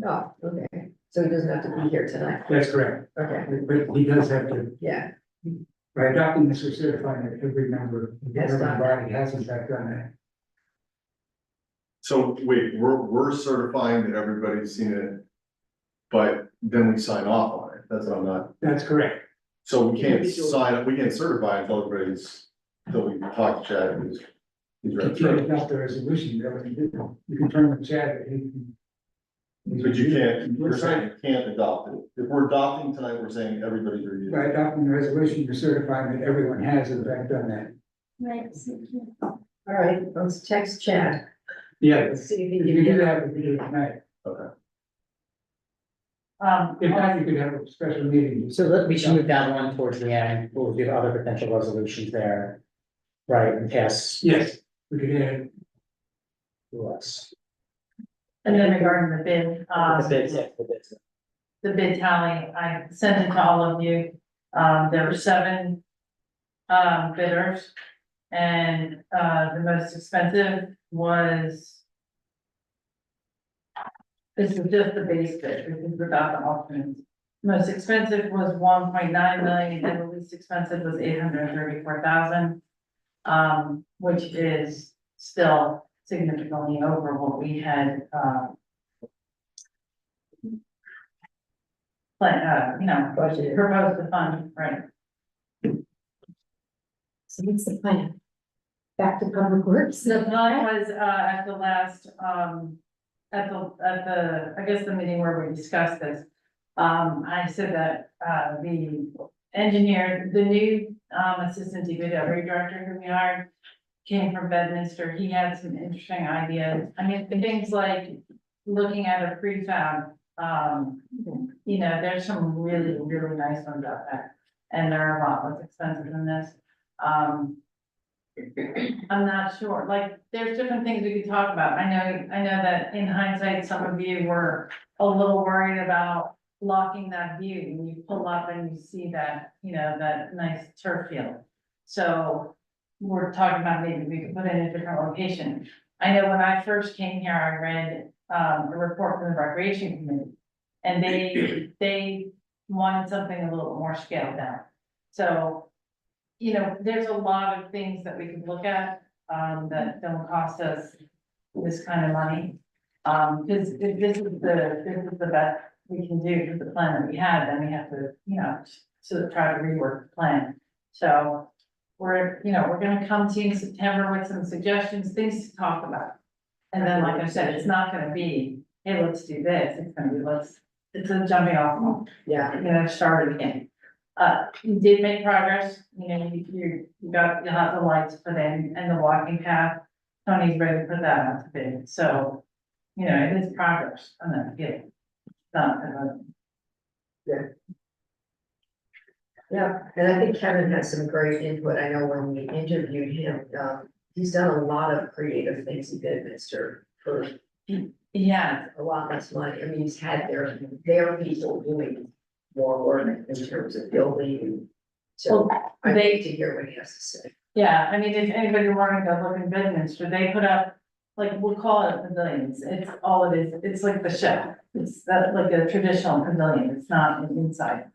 Oh, okay, so he doesn't have to be here tonight. That's correct. Okay, But he does have to, yeah, by adopting this, we're certifying that every member of the Has done governing that. body has in fact done that. So wait, we're certifying that everybody's seen it, but then we sign off on it. That's what I'm not. That's correct. So we can't we can't certify until we talk to Chad and he's read If you through it. adopt the resolution, you confirm with Chad that he. But you're saying you can't adopt it. If we're adopting tonight, we're saying everybody's reviewed. By adopting the resolution, you're certifying that everyone has in fact done that. All right, let's text Chad. Yeah, Let's see if he if can you do get that, we do it tonight. Um, If not, you could have a special meeting. We should move that one towards the end, we'll do other potential resolutions there. Right, and pass Yes, we could add, to us. and then regarding the bid, The bids, yeah, the bids. the bid tally, I sent it to all of you. There were 7 bidders. And, the most expensive was. This is just the base bid, this is without the options. Most expensive was 1.9 million, and the least expensive was 834,000. Which is still significantly over what we had, budgeted. proposed to fund, right? So what's the plan? Back to public works? The plan was, at the last, at the, I guess the meeting where we discussed this. I said that, the engineer, the new, assistant DPW director who we hired came from Bedminster. He had some interesting ideas. I mean, things like looking at a prefab, there's some really, really nice ones out there. And they're a lot less expensive than this. I'm not sure, like, there's different things we could talk about. I know that in hindsight, some of you were a little worried about blocking that view when you pull up and you see that, that nice turf field. So we're talking about maybe we could put it in a different location. I know when I first came here, I read a report from the recreation committee. And they wanted something a little more scaled down. So, there's a lot of things that we could look at, that don't cost us this kind of money. Cause if this is the best we can do with the plan that we had, then we have to, sort of try to rework the plan. So we're gonna come to you in September with some suggestions, things to talk about. And then, like I said, it's not gonna be, hey, let's do this, it's gonna be, it's a jumping off point. Yeah, Start it again. You did make progress, you'll have the lights put in and the walking path. Tony's ready to put that out to bid, so, it is progress, I'm not kidding. yeah, and I think Kevin has some great input. I know when we interviewed him, he's done a lot of creative things in Bedminster for Yeah, a lot less money. I mean, he's had their people doing more work in terms of building. So Well, I they- need to hear what he has to say. yeah, I mean, if anybody wanted to look in Bedminster, they put up, like, we'll call it pavilions, it's all it is, it's like the shed. It's that, like a traditional pavilion, it's not an inside.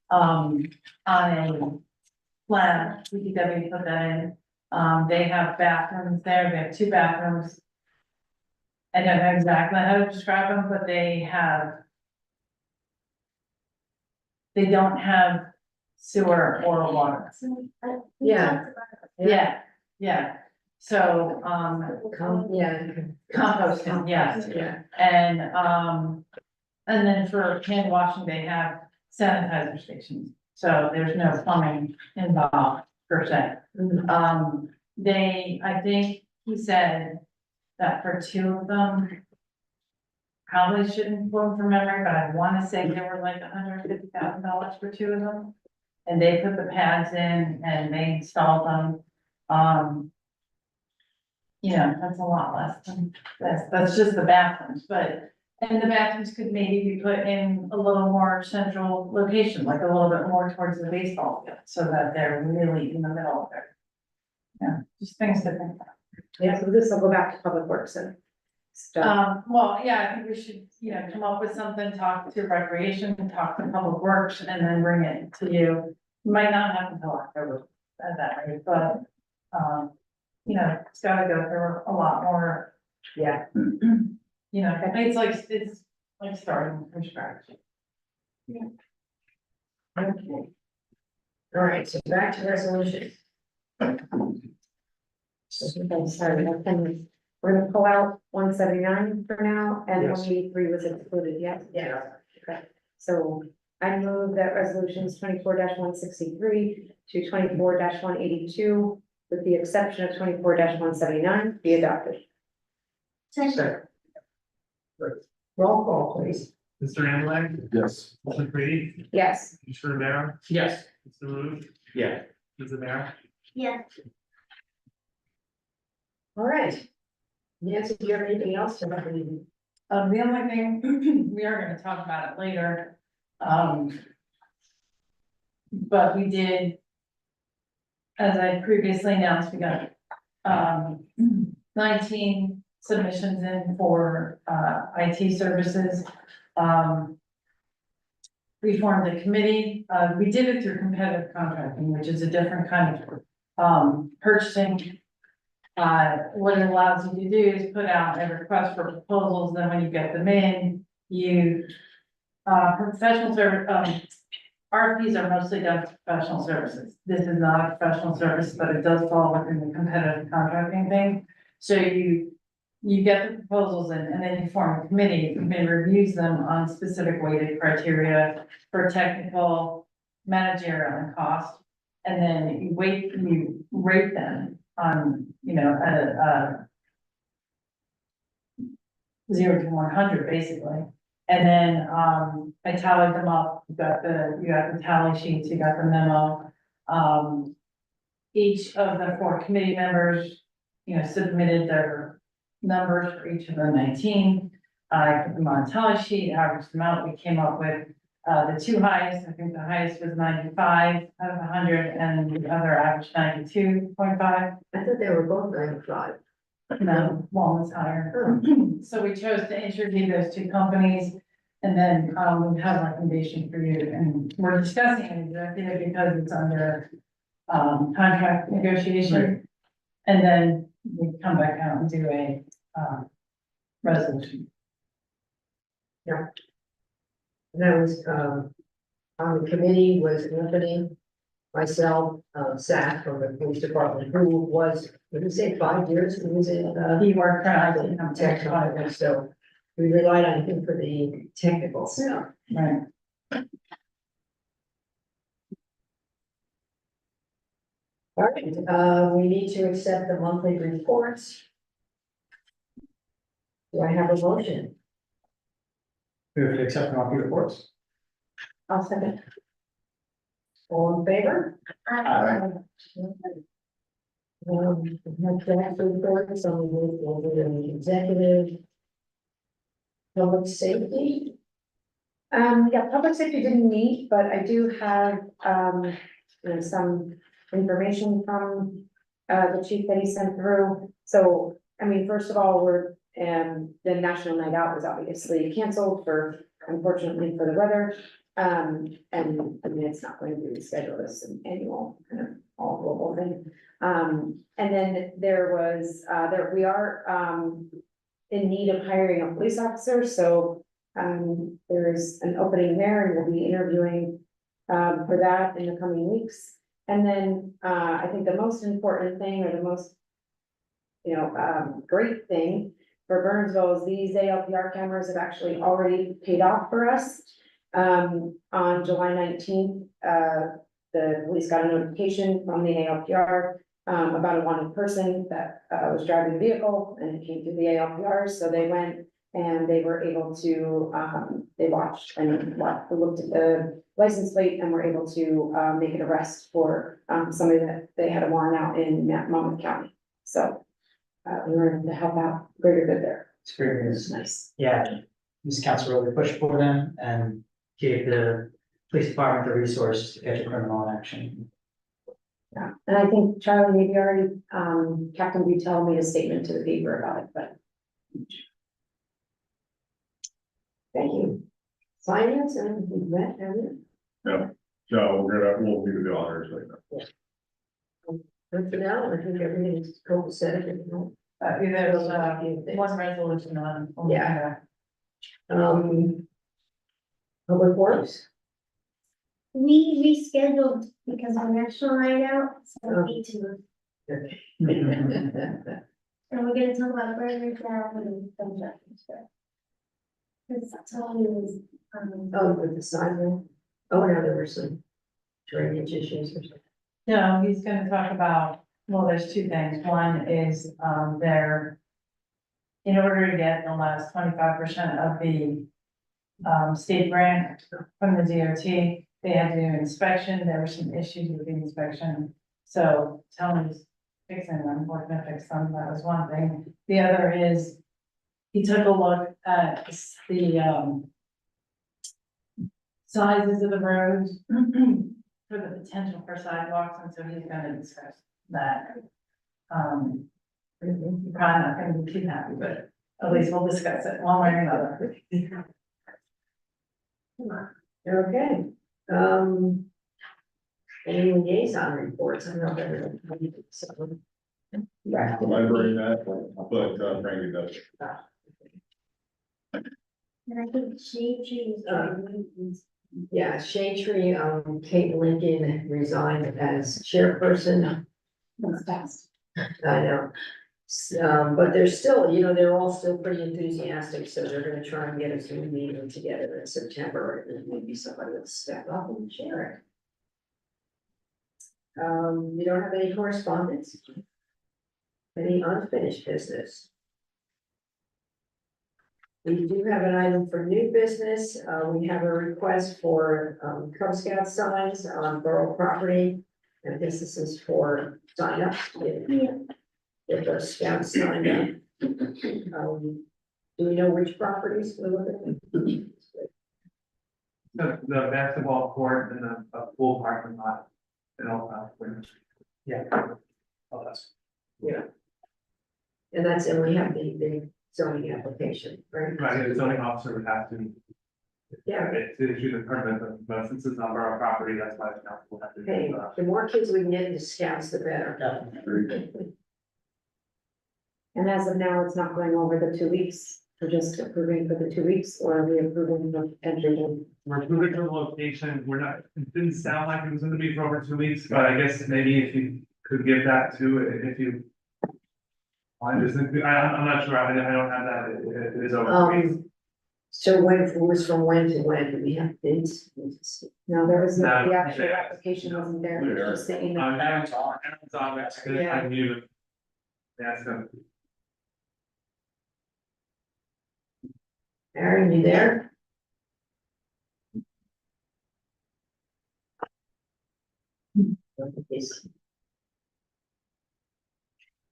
On a plan, DPW put that in, they have bathrooms there, they have 2 bathrooms. I don't know exactly how to describe them, but they don't have sewer or water. Yeah. Yeah, so, composting, yes. Yeah. And then for hand washing, they have sanitizer stations, so there's no plumbing involved per se. I think he said that for 2 of them. Probably shouldn't quote from memory, but I wanna say they were like $150,000 for 2 of them. And they put the pads in and they installed them, that's a lot less than, that's just the bathrooms, and the bathrooms could maybe be put in a little more central location, like a little bit more towards the baseball field, so that they're really in the middle of it. Yeah, just things to think about. Yeah, so this will go back to public works and stuff. Well, yeah, I think we should, come up with something, talk to recreation, talk to public works, and then bring it to you. Might not happen until October at that rate, but, it's gotta go through a lot more. Yeah. It's like starting from scratch. Okay. All right, so back to resolution. Sorry, we're gonna pull out 179 for now, and Yes. 183 was excluded, yes? Yeah. Okay, so I move that resolutions 24-163 to 24-182, with the exception of 24-179, be adopted. Second. Roll call, please. Mr. Ambulance, Yes. Ms. McCready, Yes. Mr. Rivera, Yes. Mr. Ruth, Yeah. Ms. Amer. Yes. All right. Nancy, do you have anything else to recommend? The only thing, we are gonna talk about it later. But we did, as I previously announced, we got, 19 submissions in for, IT services. We formed a committee, we did it through competitive contracting, which is a different kind of, purchasing. What it allows you to do is put out a request for proposals, then when you get them in, you, professional service, RFPs are mostly done for professional services. This is not a professional service, but it does fall within the competitive contracting thing. So you get the proposals in, and then you form a committee, the committee reviews them on specific weighted criteria for technical, managerial, and cost. And then you rate them on, you know, a 0 to 100, basically. And then, I tallied them up, you got the tally sheets, you got the memo. Each of the 4 committee members, you know, submitted their numbers for each of the 19. I put them on a tally sheet, averaged them out, we came up with, the 2 highest, I think the highest was 95 out of 100, and the other averaged 92.5. I thought they were both 95. No, one was higher. So we chose to interview those 2 companies, and then, we have a recommendation for you, and we're discussing it executive because it's under, contract negotiation. And then we come back out and do a, resolution. Yeah. That was, on the committee was Anthony, myself, Seth from the police department, who was, did you say 5 years? He was in, He worked for technical, so we relied on him for the technical stuff. Right. All right, we need to accept the monthly reports. Do I have a motion? Move to accept the monthly reports. I'll second. All in favor? Aye. Have draft reports on the executive. Public safety, Yeah, public safety didn't meet, but I do have, you know, some information from, the chief that he sent through. So, I mean, first of all, the National Night Out was obviously canceled unfortunately for the weather. And I mean, it's not going to be rescheduled as an annual kind of all global thing. And then we are, in need of hiring a police officer, so there's an opening there, and we'll be interviewing for that in the coming weeks. And then I think the most important thing, or the most, you know, great thing for Bernardsville is these ALPR cameras have actually already paid off for us. On July 19th, the police got a notification from the ALPR about a wanted person that was driving a vehicle, and it came through the ALPR, so they went and they were able to, they watched and looked at the license plate and were able to make an arrest for somebody that they had a warrant out in Monmouth County. So we were able to help out greater good there. It's great It news. was nice. Yeah, this council really pushed for them and gave the police department the resource to catch a criminal in action. Yeah, and I think Charlie maybe already, Captain Butel made a statement to the paper about it, but. Thank you. Finance, and we've met, haven't Yeah, so we'll do the honors later. we? Personnel, I think everything's copacetic, you know. There was, one resolution on. Yeah. Public Works, We rescheduled because of National Night Out, so we need to, and we're gonna talk about burgers now and thumbs up and stuff. Cause that's all it was, oh, with the sidewalk, oh, now there were some drainage issues or something. No, he's gonna talk about, Well, there's two things. One is, in order to get the last 25% of the state grant from the DOT, they had to do an inspection. There were some issues with the inspection. So Tony's fixing them, we're gonna fix them. That was one thing. The other is, he took a look at the sizes of the roads for the potential for sidewalks, and so he's gonna discuss that. You're probably not gonna be too happy, but at least we'll discuss it one way or another. Okay, any liaison reports? I don't know if everyone. Right. I bring that, but Frankie does. And I think Shade Trees, Yeah, Shade Tree, Kate Lincoln resigned as chairperson. that's fast. I know. But they're still, they're all still pretty enthusiastic, so they're gonna try and get a Zoom meeting together in September, and then maybe somebody will step up and share it. You don't have any correspondence? Any unfinished business? We do have an item for new business. We have a request for Cub Scout signs on borough property. And this is for sign up. If the scouts signed up. Do we know which properties we're looking at? The basketball court and the pool parking lot. Yeah. Oh, that's. Yeah. And that's, and we have the zoning application, right? Right, the zoning officer would have to. Yeah. To issue the permit, but since it's on borough property, that's why the council will have to. Hey, the more kids we can get into scouts, the better. And as of now, it's not going over the 2 weeks. We're just approving for the 2 weeks, or are we approving the entry? We're moving to the location, we're not, it didn't sound like it was gonna be for over 2 weeks, but I guess maybe if you could give that to, if you. I'm not sure, I don't have that, it is over 2 weeks. So when, it was from when to when, do we have dates? No, there was no, No, the actual yeah. application wasn't there, it was just the email. Aaron's on, that's good, Yeah. I knew it. That's good. Aaron, you there?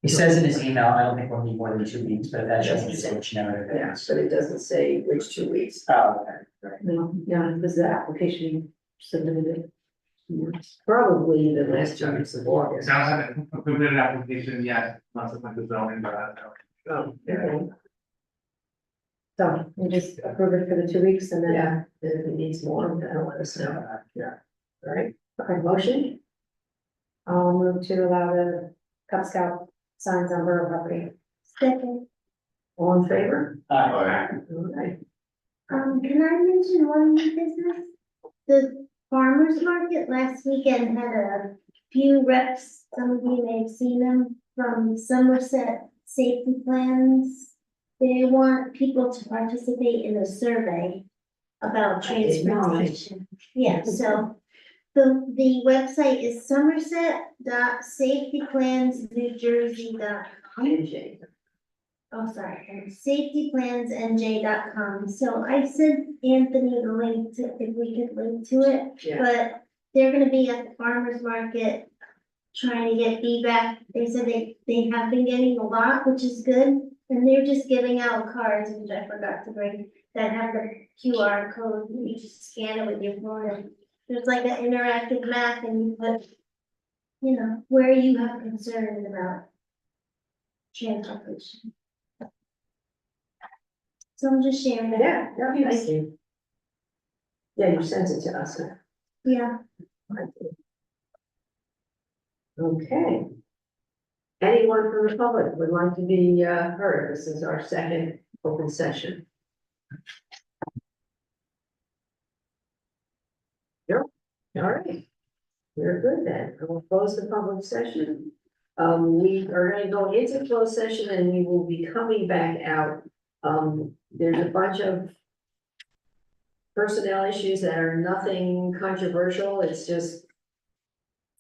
He says in his email, I don't think we'll need more than 2 weeks, but that doesn't say which narrative. it Yeah, is. but it doesn't say which 2 weeks. Oh, okay. No, yeah, this is the application submitted. Probably the last 2 weeks of August. I don't have a completed application yet, unless it went to zoning, but I don't. Oh, okay. So we just approve it for the 2 weeks and then. Yeah, if it needs more, then let us know. Yeah. All right, okay, motion? I'll move to allow the Cub Scout signs on borough property. Second, All in favor? Aye. All right. can I mention one new business? The farmer's market last weekend had a few reps, some of you may have seen them, from Somerset Safety Plans. They want people to participate in a survey about I did not. transportation. Yeah, so the website is somerset.safetyplansnewjersey.com. Oh, sorry, safetyplansnj.com. So I sent Anthony the link to, if we could link to it, Yeah, but they're gonna be at the farmer's market trying to get feedback. They said they have been getting a lot, which is good. And they're just giving out cards, which I forgot to bring, that have the QR code. You just scan it with your phone. And there's like an interactive map and you put, where you have concern about transportation. So I'm just sharing that. yeah, thank you. Yeah, you sent it to us. Huh? Yeah. Okay. Anyone from the public would like to be heard? This is our second open session. Yep, all right. We're good then. We'll close the public session. We are gonna go into closed session and we will be coming back out. There's a bunch of personnel issues that are nothing controversial. It's just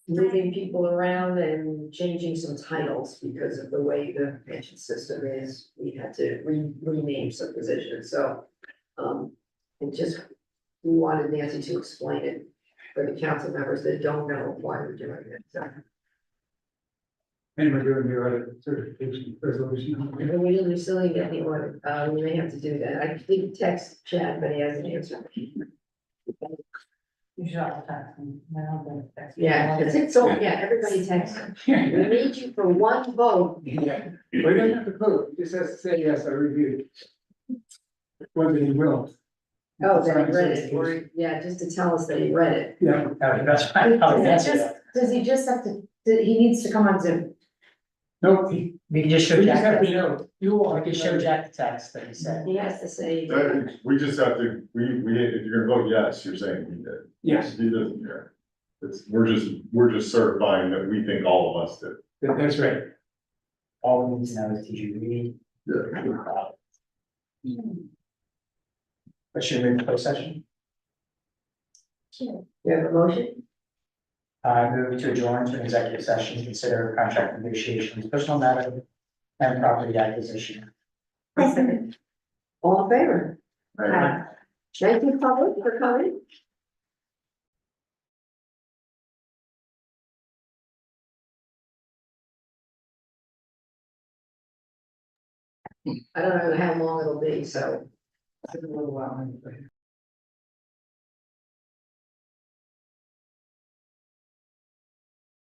moving people around and changing some titles because of the way the pension system is. We had to rename some positions, so, it just, we wanted Nancy to explain it for the council members that don't know why we're doing it, so. And we're doing the audit certification resolution. And we still didn't get the order, we may have to do that. I did text Chad, but he hasn't answered. You should all text them. I don't think that's- Yeah, it's all, yeah, everybody texts him. We need you for one vote. Yeah, we don't have to vote, he just has to say, yes, I reviewed. Whether he will. Oh, that he read it, or, yeah, just to tell us that he read it. Yeah. That's right. Oh, Does that's he just, does he just have to, he needs to come on Zoom? No, We can just show we just Jack, have to the- know, you all. we can show Jack the text that he said. He has to say. We just have to, if you're gonna vote yes, you're saying we did. Yes, He doesn't care. We're just certifying that we think all of us did. that's right. All we need to know is, did you read? But should we move to closed session? You have a motion? I move to adjourn to an executive session, to consider contract negotiations, personal matter, and property acquisition. All in favor? Right. Thank you, public, for coming. I don't know how long it'll be, so. A little while, anyway.